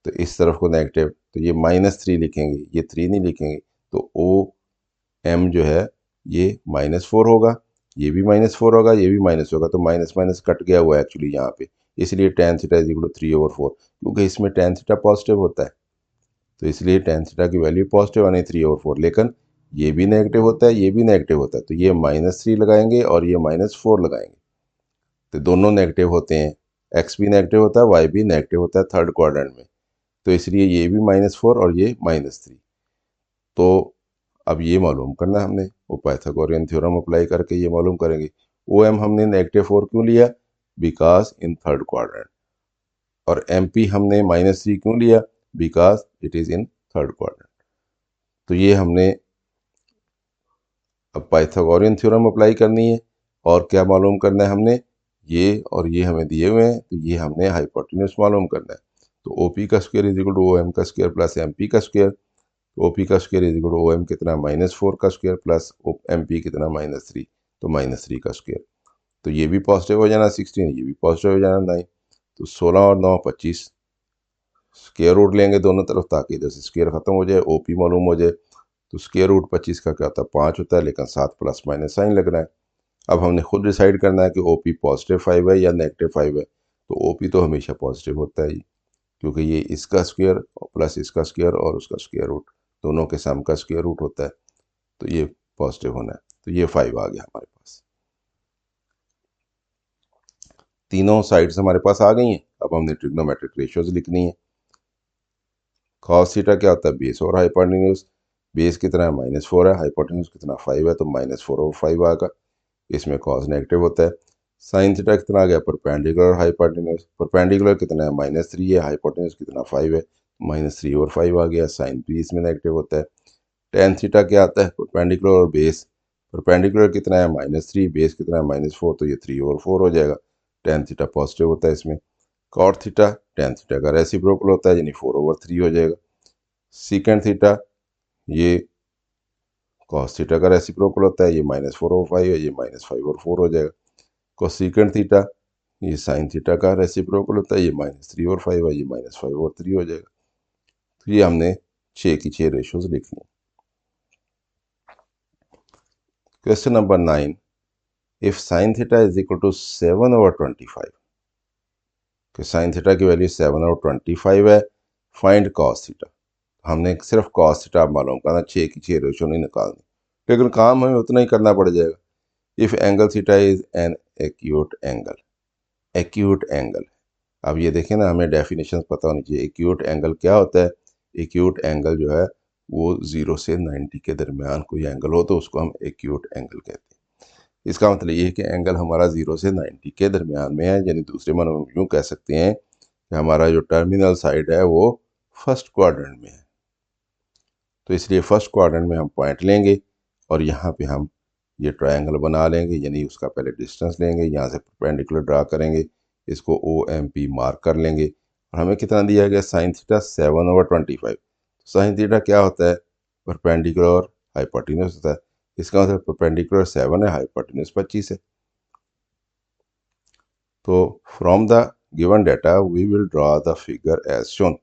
तो इस तरफ को नेगेटिव, तो ये -3 लिखेंगे, ये 3 नहीं लिखेंगे, तो OM जो है ये -4 होगा, ये भी -4 होगा, ये भी माइनस होगा, तो माइनस माइनस कट गया हुआ है एक्चुअली यहाँ पे, इसलिए tan theta is equal to 3/4, क्योंकि इसमें tan थीटा पॉजिटिव होता है, तो इसलिए tan थीटा की वैल्यू पॉजिटिव आनी 3/4। लेकिन ये भी नेगेटिव होता है, ये भी नेगेटिव होता है, तो ये -3 लगाएंगे और ये -4 लगाएंगे, तो दोनों नेगेटिव होते हैं, x भी नेगेटिव होता है, y भी नेगेटिव होता है थर्ड क्वाड्रेंट में, तो इसलिए ये भी -4 और ये -3। तो अब ये मालूम करना है हमने, वो पाइथागोरियन थ्योरम अप्लाई करके ये मालूम करेंगे। OM हमने -4 क्यों लिया, बिकॉज इन थर्ड क्वाड्रेंट, और MP हमने -3 क्यों लिया, because it is in third quadrant. तो ये हमने अब पाइथागोरियन थ्योरम अप्लाई करनी है, और क्या मालूम करना है हमने, ये और ये हमें दिए हुए हैं, तो ये हमने हाइपोटेन्यूज मालूम करना है। तो OP का square is equal to OM का स्क्वायर प्लस MP का स्क्वायर, OP का square is equal to OM कितना, -4 का स्क्वायर प्लस MP कितना, -3, तो -3 का स्क्वायर। तो ये भी पॉजिटिव हो जाना 16, ये भी पॉजिटिव हो जाना 9, तो 16 और 9 25, स्क्वायर रूट लेंगे दोनों तरफ ताकि इधर से स्क्वायर खत्म हो जाए, ओपी मालूम हो जाए। तो स्क्वायर रूट 25 का क्या होता है 5 होता है, लेकिन साथ प्लस माइनस साइन लग रहा है। अब हमने खुद डिसाइड करना है कि ओपी पॉजिटिव 5 है या नेगेटिव 5 है। तो ओपी तो हमेशा पॉजिटिव होता है, क्योंकि ये इसका स्क्वायर प्लस इसका स्क्वायर और उसका स्क्वायर रूट दोनों के सम का स्क्वायर रूट होता है, तो ये पॉजिटिव होना है। तो ये 5 आ गया हमारे पास। तीनों साइड्स हमारे पास आ गई हैं। अब हमने ट्रिग्नोमेट्रिक रेशियोज लिखनी है। कॉस थीटा क्या होता है बेस और हाइपोटेन्यूज। बेस कितना है -4 है, हाइपोटेन्यूज कितना 5 है, तो -4/5 आएगा। इसमें कॉस नेगेटिव होता है। साइन थीटा कितना आ गया परपेंडिकुलर हाइपोटेन्यूज। परपेंडिकुलर कितना है -3 है, हाइपोटेन्यूज कितना 5 है, -3/5 आ गया। साइन भी इसमें नेगेटिव होता है। टेन थीटा क्या आता है परपेंडिकुलर और बेस। परपेंडिकुलर कितना है -3, बेस कितना है -4, तो ये 3/4 हो जाएगा। टेन थीटा पॉजिटिव होता है इसमें। कॉट थीटा टेन थीटा का रेसिप्रोकल होता है, यानी 4/3 हो जाएगा। सीकेंड थीटा ये कॉस थीटा का रेसिप्रोकल होता है, ये -4/5 है, ये -5/4 हो जाएगा। कोसेकेंड थीटा ये साइन थीटा का रेसिप्रोकल होता है, ये -3/5 है, ये -5/3 हो जाएगा। तो ये हमने 6 की 6 रेशियोज लिख ली। Question number 9, if sine theta is equal to 7/25, कि साइन थीटा की वैल्यू 7/25 है, फाइंड कॉस थीटा। हमने सिर्फ कॉस थीटा मालूम करना, 6 की 6 रेशियो नहीं निकालनी, लेकिन काम हमें उतना ही करना पड़ जाएगा। If angle theta is an acute angle, acute angle. अब ये देखें ना, हमें डेफिनेशन पता होनी चाहिए। एक्यूट एंगल क्या होता है। एक्यूट एंगल जो है वो 0 से 90 के दरमियान कोई एंगल हो तो उसको हम एक्यूट एंगल कहते हैं। इसका मतलब ये है कि एंगल हमारा 0 से 90 के दरमियान में है, यानी दूसरे मानों में यूँ कह सकते हैं कि हमारा जो टर्मिनल साइड है वो फर्स्ट क्वाड्रेंट में है। तो इसलिए फर्स्ट क्वाड्रेंट में हम पॉइंट लेंगे और यहाँ पे हम ये ट्रायंगल बना लेंगे, यानी उसका पहले डिस्टेंस लेंगे, यहाँ से परपेंडिकुलर ड्रा करेंगे, इसको OMP मार्क कर लेंगे। और हमें कितना दिया गया साइन थीटा 7/25। साइन थीटा क्या होता है परपेंडिकुलर और हाइपोटेन्यूज होता है। इसका मतलब परपेंडिकुलर 7 है, हाइपोटेन्यूज 25 है। तो from the given data we will draw the figure as shown.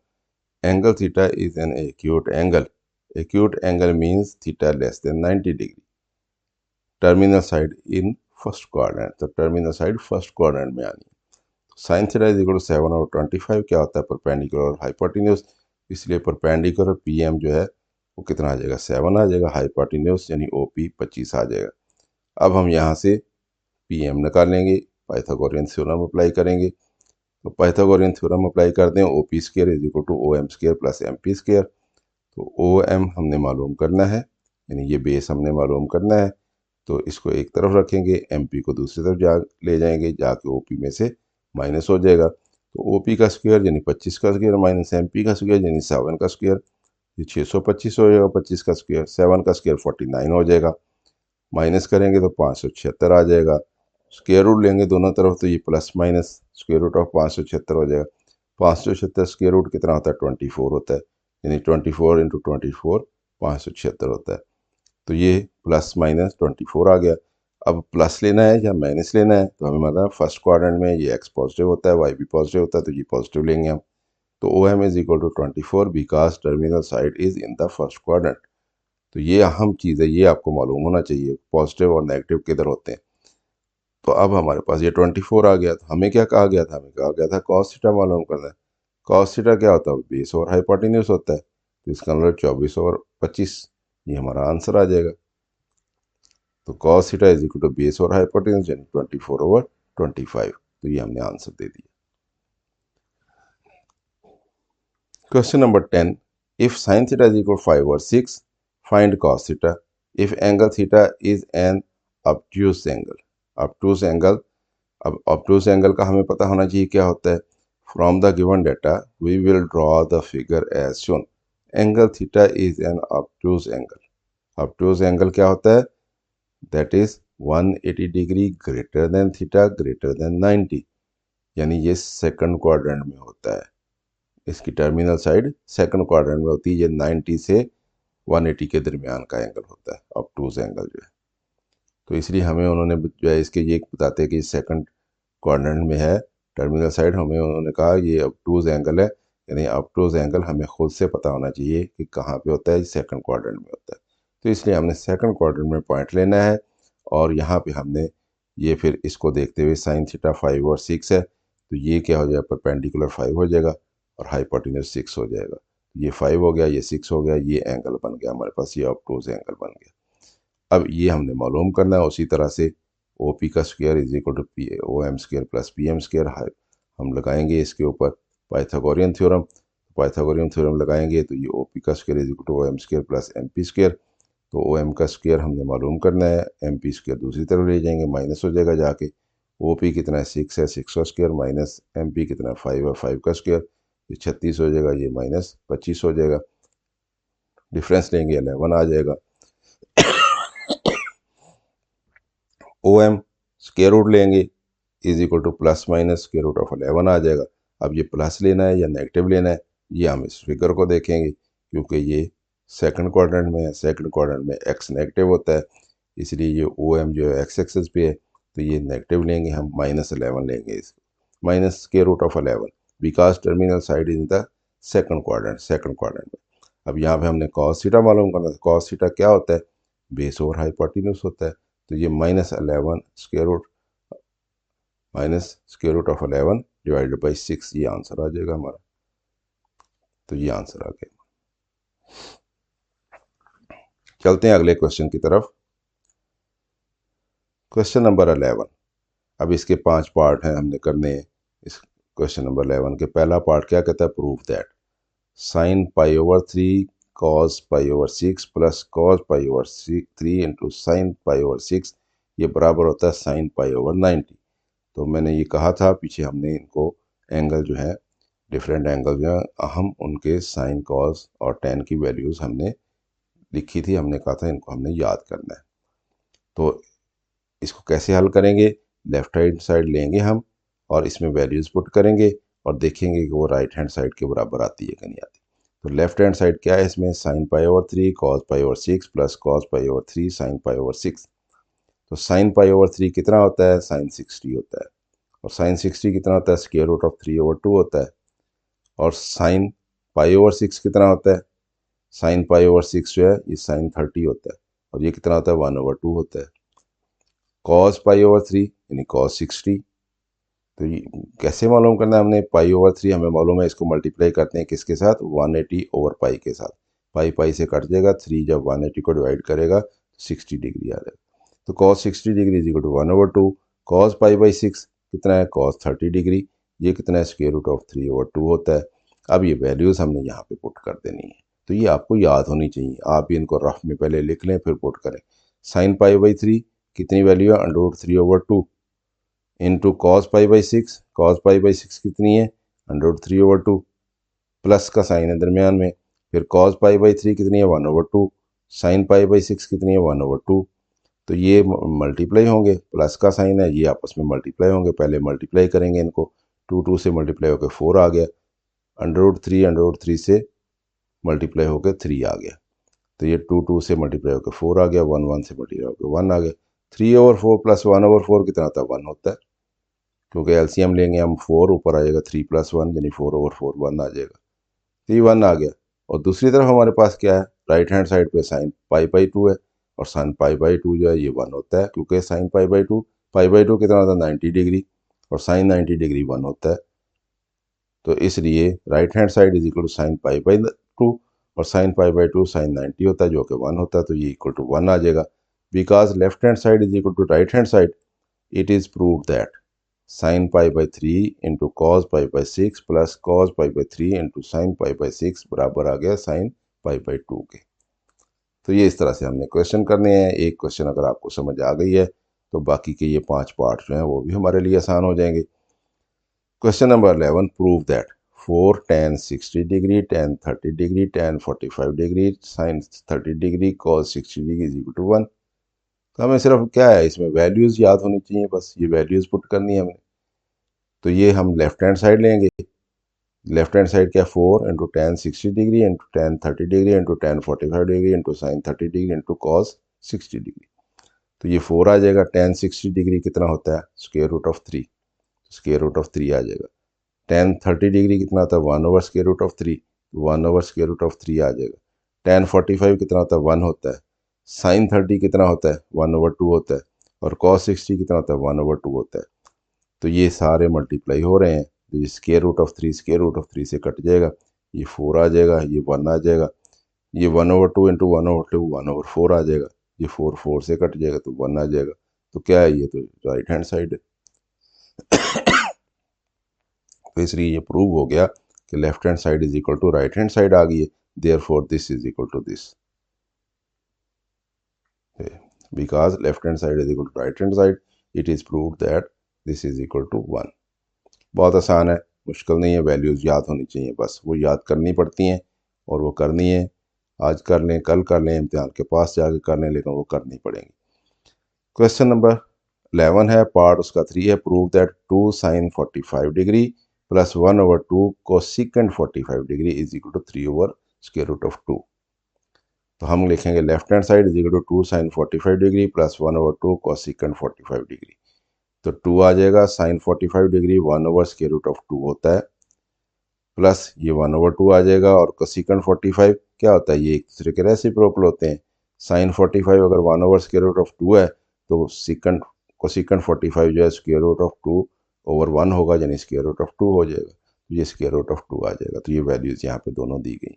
Angle theta is an acute angle. Acute angle means theta less than 90 degree. Terminal side in first quadrant, तो terminal side first quadrant में आनी है। Sine theta is equal to 7/25 क्या होता है perpendicular और hypotenuse. इसलिए perpendicular PM जो है वो कितना आ जाएगा 7 आ जाएगा, हाइपोटेन्यूज यानी OP 25 आ जाएगा। अब हम यहाँ से PM निकालेंगे, पाइथागोरियन थ्योरम अप्लाई करेंगे। तो पाइथागोरियन थ्योरम अप्लाई करते हैं, OP square is equal to OM square plus MP square. तो OM हमने मालूम करना है, यानी ये बेस हमने मालूम करना है। तो इसको एक तरफ रखेंगे, MP को दूसरी तरफ ले जाएंगे, जाके OP में से माइनस हो जाएगा। तो OP का स्क्वायर यानी 25 का स्क्वायर माइनस MP का स्क्वायर यानी 7 का स्क्वायर, ये 625 हो जाएगा। 25 का स्क्वायर 7 का स्क्वायर 49 हो जाएगा। माइनस करेंगे तो 576 आ जाएगा। स्क्वायर रूट लेंगे दोनों तरफ, तो ये plus minus square root of 576 हो जाएगा। 576 स्क्वायर रूट कितना होता है 24 होता है, यानी 24 इंटू 24 576 होता है। तो ये प्लस माइनस 24 आ गया। अब प्लस लेना है या माइनस लेना है, तो हमें मतलब फर्स्ट क्वाड्रेंट में ये x पॉजिटिव होता है, y भी पॉजिटिव होता है, तो ये पॉजिटिव लेंगे हम। तो OM is equal to 24 because terminal side is in the first quadrant. तो ये अहम चीज़ है, ये आपको मालूम होना चाहिए पॉजिटिव और नेगेटिव किधर होते हैं। तो अब हमारे पास ये 24 आ गया। तो हमें क्या कहा गया था, हमें कहा गया था कॉस थीटा मालूम करना है। कॉस थीटा क्या होता है बेस और हाइपोटेन्यूज होता है, तो इसका मतलब 24 और 25, ये हमारा आंसर आ जाएगा। तो cos theta is equal to base और हाइपोटेन्यूज यानी 24/25। तो ये हमने आंसर दे दिया। Question number 10, if sine theta is equal 5/6 find cos theta. If angle theta is an obtuse angle. Obtuse angle, अब ऑब्ट्यूज एंगल का हमें पता होना चाहिए क्या होता है। From the given data we will draw the figure as shown. Angle theta is an obtuse angle. Obtuse angle क्या होता है, that is 180 degree greater than theta greater than 90, यानी ये सेकंड क्वाड्रेंट में होता है। इसकी टर्मिनल साइड सेकंड क्वाड्रेंट में होती है। ये 90 से 180 के दरमियान का एंगल होता है ऑब्टूज एंगल जो है। तो इसलिए हमें उन्होंने जो है इसके ये बताते हैं कि सेकंड क्वाड्रेंट में है टर्मिनल साइड, हमें उन्होंने कहा ये ऑब्टूज एंगल है, यानी ऑब्टूज एंगल हमें खुद से पता होना चाहिए कि कहाँ पे होता है, सेकंड क्वाड्रेंट में होता है। तो इसलिए हमने सेकंड क्वाड्रेंट में पॉइंट लेना है और यहाँ पे हमने ये फिर इसको देखते हुए साइन थीटा 5 और 6 है, तो ये क्या हो जाएगा, परपेंडिकुलर 5 हो जाएगा और हाइपोटेन्यूज 6 हो जाएगा। ये 5 हो गया, ये 6 हो गया, ये एंगल बन गया हमारे पास, ये ऑब्टूज एंगल बन गया। अब ये हमने मालूम करना है। उसी तरह से ओ पी का square is equal to P O M square plus P M square हम लगाएंगे इसके ऊपर पाइथागोरियन थ्योरम। पाइथागोरियन थ्योरम लगाएंगे तो ये ओ पी का square is equal to O M square plus M P square. तो ओ एम का स्क्वायर हमने मालूम करना है, एम पी स्क्वायर दूसरी तरफ ले जाएंगे, माइनस हो जाएगा जाके। ओ पी कितना है, 6 है, 6 का स्क्वायर माइनस एम पी कितना है, 5 है, 5 का स्क्वायर, ये 36 हो जाएगा, ये माइनस 25 हो जाएगा। डिफरेंस लेंगे 11 आ जाएगा। ओ एम स्क्वायर रूट लेंगे is equal to plus minus square root of 11 आ जाएगा। अब ये प्लस लेना है या नेगेटिव लेना है, ये हम इस फिगर को देखेंगे, क्योंकि ये सेकंड क्वाड्रेंट में है। सेकंड क्वाड्रेंट में एक्स नेगेटिव होता है, इसलिए ये ओ एम जो है एक्स एक्सिस पे है, तो ये नेगेटिव लेंगे हम, -11 लेंगे इसको, minus square root of 11, because terminal side in the second quadrant, second quadrant में। अब यहाँ पे हमने कॉस थीटा मालूम करना था। कॉस थीटा क्या होता है, बेस ओवर हाइपोटेन्यूज होता है। तो ये -11 square root minus square root of 11 divided by 6, ये आंसर आ जाएगा हमारा। तो ये आंसर आ गया। चलते हैं अगले क्वेश्चन की तरफ। Question number 11। अब इसके 5 पार्ट हैं, हमने करने इस क्वेश्चन नंबर 11 के। पहला पार्ट क्या कहता है, proof that sine pi over 3 cos pi over 6 plus cos pi over 3 into sine pi over 6 ये बराबर होता है साइन पाई ओवर 90। तो मैंने ये कहा था पीछे, हमने इनको एंगल जो है, डिफरेंट एंगल जो है, हम उनके साइन कॉस और टेन की वैल्यूज़ हमने लिखी थी। हमने कहा था इनको हमने याद करना है। तो इसको कैसे हल करेंगे, लेफ्ट हैंड साइड लेंगे हम और इसमें वैल्यूज़ पुट करेंगे और देखेंगे कि वो राइट हैंड साइड के बराबर आती है कि नहीं आती। तो लेफ्ट हैंड साइड क्या है, इसमें sine pi over 3 cos pi over 6 plus cos pi over 3 sine pi over 6। तो साइन पाई ओवर 3 कितना होता है, साइन 60 होता है। और साइन 60 कितना होता है, स्क्वायर रूट ऑफ 3/2 होता है। और साइन पाई ओवर 6 कितना होता है, साइन पाई ओवर 6 जो है ये साइन 30 होता है। और ये कितना होता है, 1/2 होता है। कॉस पाई ओवर 3 यानी कॉस 60। तो ये कैसे मालूम करना है हमने, पाई ओवर 3 हमें मालूम है, इसको मल्टीप्लाई करते हैं किसके साथ, 180 ओवर पाई के साथ। पाई पाई से कट जाएगा, 3 जब 180 को डिवाइड करेगा तो 60 डिग्री आ जाएगा। तो cos 60 degree is equal to 1/2। Cos pi by 6 कितना है, कॉस 30 डिग्री, ये कितना है, स्क्वायर रूट ऑफ 3/2 होता है। अब ये वैल्यूज़ हमने यहाँ पे पुट कर देनी है। तो ये आपको याद होनी चाहिए, आप इनको रफ में पहले लिख लें फिर पुट करें। साइन पाई बाई 3 कितनी वैल्यू है, √3/2 into cos pi by 6, cos pi by 6 कितनी है, √3/2, प्लस का साइन है दरमियान में। फिर कॉस पाई बाई 3 कितनी है, 1/2, साइन पाई बाई 6 कितनी है, 1/2। तो ये मल्टीप्लाई होंगे, प्लस का साइन है, ये आपस में मल्टीप्लाई होंगे। पहले मल्टीप्लाई करेंगे इनको, 2 से मल्टीप्लाई होकर 4 आ गया, √3 से मल्टीप्लाई होकर 3 आ गया। तो ये 2 से मल्टीप्लाई होकर 4 आ गया, 1 से मल्टीप्लाई होकर 1 आ गया। 3/4 प्लस 1/4 कितना होता है, 1 होता है, क्योंकि एलसीएम लेंगे हम, 4 ऊपर आ जाएगा, 3 + 1 यानी 4/4 1 आ जाएगा। तो ये 1 आ गया। और दूसरी तरफ हमारे पास क्या है, राइट हैंड साइड पे साइन पाई बाई 2 है, और साइन पाई बाई 2 जो है ये 1 होता है, क्योंकि साइन पाई बाई 2 कितना होता है, 90 डिग्री, और साइन 90 डिग्री 1 होता है। तो इसलिए right hand side is equal to sine pi by 2, और साइन पाई बाई 2 साइन 90 होता है, जो कि 1 होता है। तो ये इक्वल टू 1 आ जाएगा। Because left hand side is equal to right hand side, it is proved that sin pi by 3 into cos pi by 6 plus cos pi by 3 into sin pi by 6 बराबर आ गया sin pi by 2 के। तो ये इस तरह से हमने क्वेश्चन करने हैं। एक क्वेश्चन अगर आपको समझ आ गई है तो बाकी के ये 5 पार्ट जो हैं वो भी हमारे लिए आसान हो जाएंगे। Question number 11, prove that 4 tan 60 degree tan 30 degree tan 45 degree sin 30 degree cos 60 degree is equal to 1। तो हमें सिर्फ क्या है, इसमें वैल्यूज़ याद होनी चाहिए, बस ये वैल्यूज़ पुट करनी है हमें। तो ये हम लेफ्ट हैंड साइड लेंगे। लेफ्ट हैंड साइड क्या, 4 into tan 60 degree into tan 30 degree into tan 45 degree into sine 30 degree into cos 60 degree. तो ये 4 आ जाएगा। tan 60 डिग्री कितना होता है, square root of 3, square root of 3 आ जाएगा। tan 30 डिग्री कितना होता है 1 over square root of 3, 1 over square root of 3 आ जाएगा। tan 45 कितना होता है 1 होता है। sin 30 कितना होता है 1 ओवर 2 होता है। और cos 60 कितना होता है 1 ओवर 2 होता है। तो ये सारे मल्टीप्लाई हो रहे हैं, तो ये स्क्वायर रूट ऑफ 3 से कट जाएगा, ये 4 आ जाएगा, ये 1 आ जाएगा, ये 1 ओवर 2 इंटू 1 ओवर 2 1 ओवर 4 आ जाएगा, ये 4 4 से कट जाएगा तो 1 आ जाएगा। तो क्या है, ये तो राइट हैंड साइड है। तो इसलिए ये प्रूव हो गया कि left hand side is equal to right hand side आ गई है, therefore this is equal to this, because left hand side is equal to right hand side, it is proved that this is equal to 1। बहुत आसान है, मुश्किल नहीं है, values याद होनी चाहिए, बस वो याद करनी पड़ती हैं और वो करनी है। आज कर लें, कल कर लें, इम्तिहान के पास जाके कर लें, लेकिन वो करनी पड़ेंगी। क्वेश्चन नंबर 11 है, पार्ट उसका 3 है, prove that 2 sin 45 degree plus 1 over 2 cosecant 45 degree is equal to 3 over square root of 2। तो हम लिखेंगे left hand side is equal to 2 sin 45 degree plus 1 over 2 cosecant 45 degree. तो 2 आ जाएगा, sin 45 degree 1 over square root of 2 होता है, plus ये 1 over 2 आ जाएगा, और कोसेकेंट 45 क्या होता है, ये एक दूसरे के रेसिप्रोकल होते हैं। sin 45 अगर 1 ओवर स्क्वायर रूट ऑफ 2 है तो कोसेकेंट 45 जो है स्क्वायर रूट ऑफ 2 ओवर 1 होगा, यानी स्क्वायर रूट ऑफ 2 हो जाएगा, तो ये स्क्वायर रूट ऑफ 2 आ जाएगा। तो ये वैल्यूज़ यहाँ पे दोनों दी गई,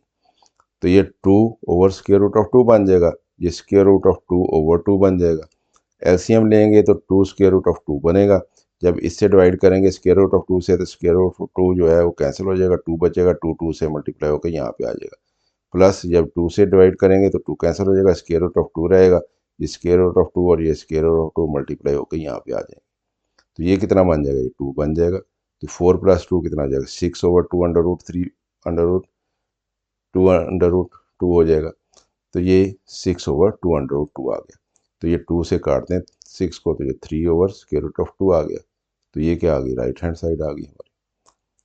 तो ये 2 ओवर स्क्वायर रूट ऑफ 2 बन जाएगा, ये स्क्वायर रूट ऑफ 2 ओवर 2 बन जाएगा। एलसीएम लेंगे तो 2 स्क्वायर रूट ऑफ 2 बनेगा, जब इससे डिवाइड करेंगे स्क्वायर रूट ऑफ 2 से तो स्क्वायर रूट ऑफ 2 जो है वो कैंसिल हो जाएगा, 2 बचेगा, 2 2 से मल्टीप्लाई होकर यहाँ पे आ जाएगा, प्लस जब 2 से डिवाइड करेंगे तो 2 कैंसिल हो जाएगा, स्क्वायर रूट ऑफ 2 रहेगा, ये स्क्वायर रूट ऑफ 2 और ये स्क्वायर रूट ऑफ 2 मल्टीप्लाई होकर यहाँ पे आ जाएंगे। तो ये कितना बन जाएगा, ये 2 बन जाएगा। तो 4 प्लस 2 कितना आ जाएगा, 6 over 2 under root 3 under root 2 हो जाएगा। तो ये 6 ओवर 2 अंडर रूट 2 आ गया। तो ये 2 से काटते हैं 6 को, तो ये 3 ओवर स्क्वायर रूट ऑफ 2 आ गया। तो ये क्या आ गई, राइट हैंड साइड आ गई हमारी।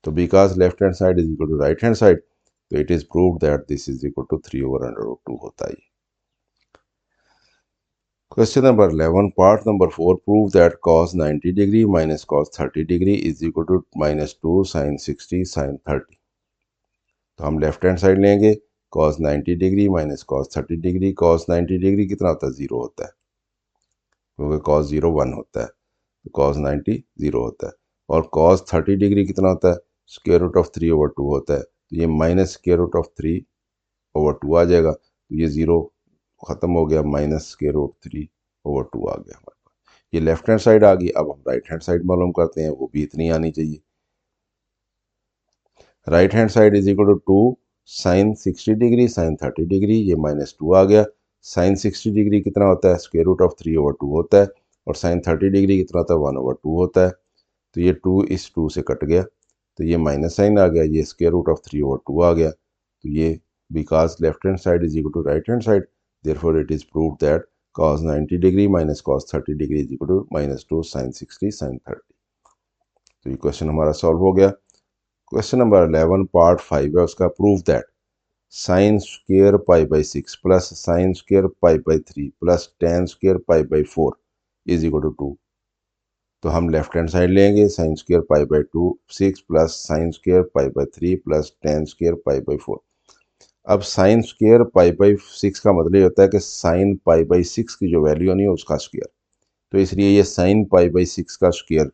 तो because left hand side is equal to right hand side, तो it is proved that this is equal to 3 over under root 2 होता है। Question number 11, part number 4, prove that cos 90 degree minus cos 30 degree is equal to -2 sin 60 sin 30। तो हम left hand side लेंगे, cos 90 degree minus cos 30 degree, cos 90 degree कितना होता है 0 होता है, क्योंकि cos 0 1 होता है, तो cos 90 0 होता है। और cos 30 डिग्री कितना होता है, स्क्वायर रूट ऑफ 3 ओवर 2 होता है, तो ये minus square root of 3 over 2 आ जाएगा, तो ये 0 ख़त्म हो गया, माइनस स्क्वायर रूट 3 ओवर 2 आ गया हमारे पास। ये लेफ्ट हैंड साइड आ गई। अब हम राइट हैंड साइड मालूम करते हैं, वो भी इतनी आनी चाहिए। Right hand side is equal to 2 sin 60 degree sin 30 degree, ये -2 आ गया। sin 60 डिग्री कितना होता है, स्क्वायर रूट ऑफ 3 ओवर 2 होता है, और sin 30 डिग्री कितना होता है 1 ओवर 2 होता है। तो ये 2 इस 2 से कट गया, तो ये माइनस साइन आ गया, ये स्क्वायर रूट ऑफ 3 ओवर 2 आ गया। तो ये because left hand side is equal to right hand side, therefore it is proved that cos 90 degree minus cos 30 degree is equal to -2 sin 60 sin 30। तो ये question हमारा सॉल्व हो गया। Question number 11 part 5 है उसका, prove that sine square pi by 6 plus sine square pi by 3 plus tan square pi by 4 is equal to 2। तो हम left hand side लेंगे, sine square pi by 2 6 plus sine square pi by 3 plus tan square pi by 4। अब sign square pi by 6 का मतलब ये होता है कि साइन पाई बाई 6 की जो वैल्यू नहीं है उसका स्क्वेयर, तो इसलिए ये साइन पाई बाई 6 का स्क्वेयर,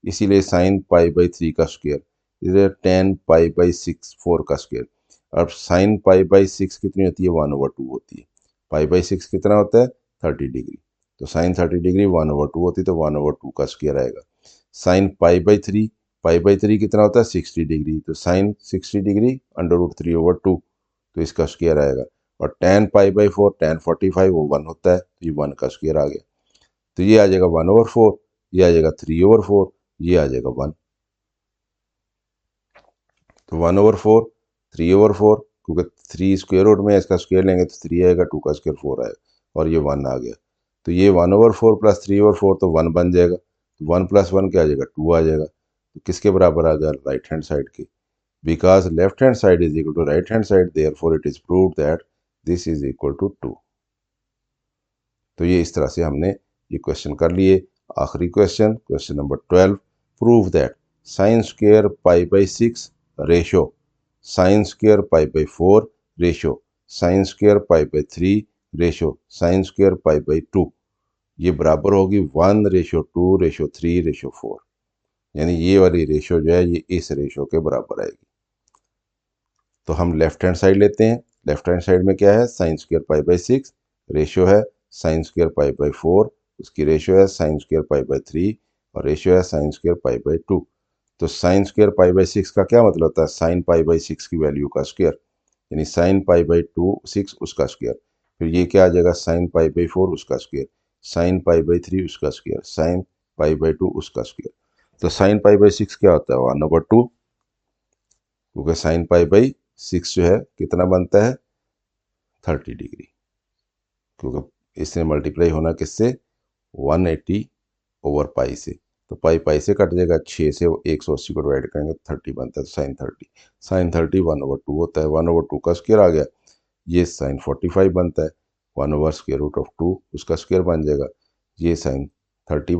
इसीलिए साइन पाई बाई 3 का स्क्वेयर, इधर tan पाई बाई 6 4 का स्क्वेयर। अब साइन पाई बाई 6 कितनी होती है 1 ओवर 2 होती है, पाई बाई 6 कितना होता है 30 डिग्री, तो साइन 30 डिग्री 1 ओवर 2 होती है, तो 1 ओवर 2 का स्क्वेयर आएगा। साइन पाई बाई 3 कितना होता है 60 डिग्री, तो sine 60 degree under root 3 over 2, तो इसका स्क्वेयर आएगा। और tan पाई बाई 4 tan 45 वो 1 होता है, तो ये 1 का स्क्वेयर आ गया। तो ये आ जाएगा 1 ओवर 4, ये आ जाएगा 3 ओवर 4, ये आ जाएगा 1। तो 1 ओवर 4 3 ओवर 4, क्योंकि 3 स्क्वेयर रूट में इसका स्क्वेयर लेंगे तो 3 आएगा, 2 का स्क्वेयर 4 आएगा, और ये 1 आ गया। तो ये 1 ओवर 4 प्लस 3 ओवर 4 तो 1 बन जाएगा, तो 1 प्लस 1 क्या आ जाएगा 2 आ जाएगा। तो किसके बराबर आ गया, राइट हैंड साइड के। Because left hand side is equal to right hand side, therefore it is proved that this is equal to 2। तो ये इस तरह से हमने ये क्वेश्चन कर लिए। आखिरी question, question number 12, prove that sine square π/6 ratio sine square π/4 ratio sine square π/3 ratio sine square π/2, ये बराबर होगी 1:2:3:4। यानी ये वाली रेशो जो है ये इस रेशो के बराबर आएगी। तो हम लेफ्ट हैंड साइड लेते हैं। लेफ्ट हैंड साइड में क्या है, साइन स्क्वेयर π/6 रेशो है साइन स्क्वेयर π/4, उसकी रेशो है साइन स्क्वेयर π/3 और रेशो है साइन स्क्वेयर π/2। तो साइन स्क्वेयर π/6 का क्या मतलब होता है, साइन π/6 की वैल्यू का स्क्वेयर, यानी साइन π/2 6 उसका स्क्वेयर। फिर ये क्या आ जाएगा, साइन π/4 उसका स्क्वेयर, साइन π/3 उसका स्क्वेयर, साइन π/2 उसका स्क्वेयर। तो साइन π/6 क्या होता है, 1/2, क्योंकि साइन π/6 जो है कितना बनता है 30 डिग्री, क्योंकि इससे मल्टीप्लाई होना किससे, 180/π से। तो पाई से कट जाएगा, 6 से 180 को डिवाइड करेंगे 30 बनता है, साइन 30। साइन 30 1/2 होता है, 1/2 का स्क्वायर आ गया, ये साइन 45 बनता है, 1/√2 उसका स्क्वायर बन जाएगा, ये साइन 60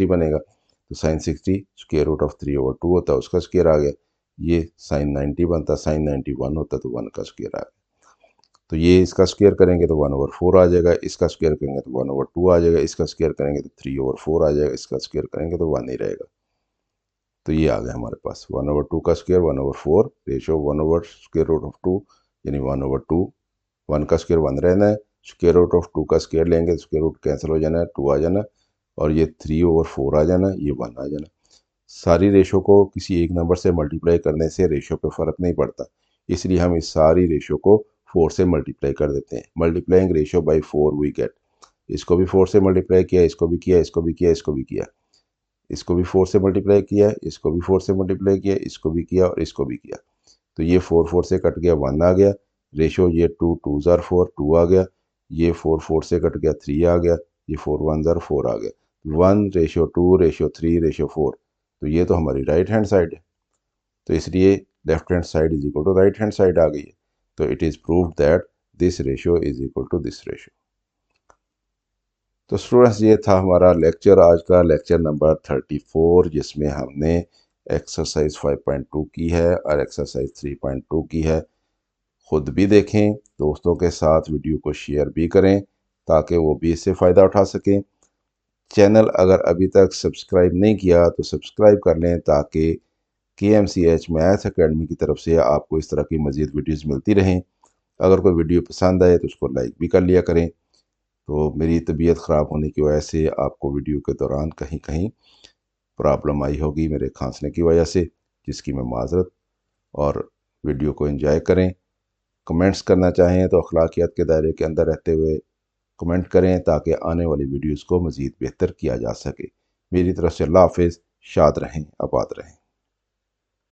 बनेगा, तो साइन 60 √3/2 होता है, उसका स्क्वायर आ गया, ये साइन 90 बनता है, साइन 90 1 होता है, तो 1 का स्क्वायर आ गया। तो ये इसका स्क्वायर करेंगे तो 1/4 आ जाएगा, इसका स्क्वायर करेंगे तो 1/2 आ जाएगा, इसका स्क्वायर करेंगे तो 3/4 आ जाएगा, इसका स्क्वायर करेंगे तो 1 ही रहेगा। तो ये आ गया हमारे पास 1/2 का स्क्वायर 1/4 रेशो 1/√2 यानी 1/2, 1 का स्क्वायर 1 रहना है, √2 का स्क्वायर लेंगे तो स्क्वायर रूट कैंसिल हो जाना है, 2 आ जाना, और ये 3/4 आ जाना, ये 1 आ जाना। सारी रेशो को किसी एक नंबर से मल्टीप्लाई करने से रेशो पे फ़र्क नहीं पड़ता, इसलिए हम इस सारी रेशो को 4 से मल्टीप्लाई कर देते हैं। Multiplying ratio by 4 we get, इसको भी 4 से मल्टीप्लाई किया, इसको भी किया, इसको भी किया, इसको भी किया, इसको भी 4 से मल्टीप्लाई किया, इसको भी 4 से मल्टीप्लाई किया, इसको भी किया और इसको भी किया। तो ये 4 से कट गया, 1 आ गया, रेशो ये 2 2s are 4 2 आ गया, ये 4 से कट गया, 3 आ गया, ये 4 1s are 4 आ गया, 1:2:3:4। तो ये तो हमारी राइट हैंड साइड है, तो इसलिए left hand side is equal to right hand side आ गई है। तो it is proved that this ratio is equal to this ratio. तो स्टूडेंट्स ये था हमारा लेक्चर, आज का लेक्चर नंबर 34, जिसमें हमने एक्सरसाइज 5.2 की है और एक्सरसाइज 3.2 की है। खुद भी देखें, दोस्तों के साथ वीडियो को शेयर भी करें ताकि वो भी इससे फ़ायदा उठा सकें। चैनल अगर अभी तक सब्सक्राइब नहीं किया तो सब्सक्राइब कर लें ताकि KMCH मैथ्स एकेडमी की तरफ से आपको इस तरह की मज़ीद वीडियोस मिलती रहें। अगर कोई वीडियो पसंद आए तो उसको लाइक भी कर लिया करें। तो मेरी तबीयत ख़राब होने की वजह से आपको वीडियो के दौरान कहीं कहीं प्रॉब्लम आई होगी मेरे खांसने की वजह से, जिसकी मैं माज़रत, और वीडियो को एंजॉय करें। कमेंट्स करना चाहें तो अखलाकियात के दायरे के अंदर रहते हुए कमेंट करें ताकि आने वाली वीडियोस को मज़ीद बेहतर किया जा सके। मेरी तरफ से अल्लाह हाफ़िज़, शाद रहें, आबाद रहें।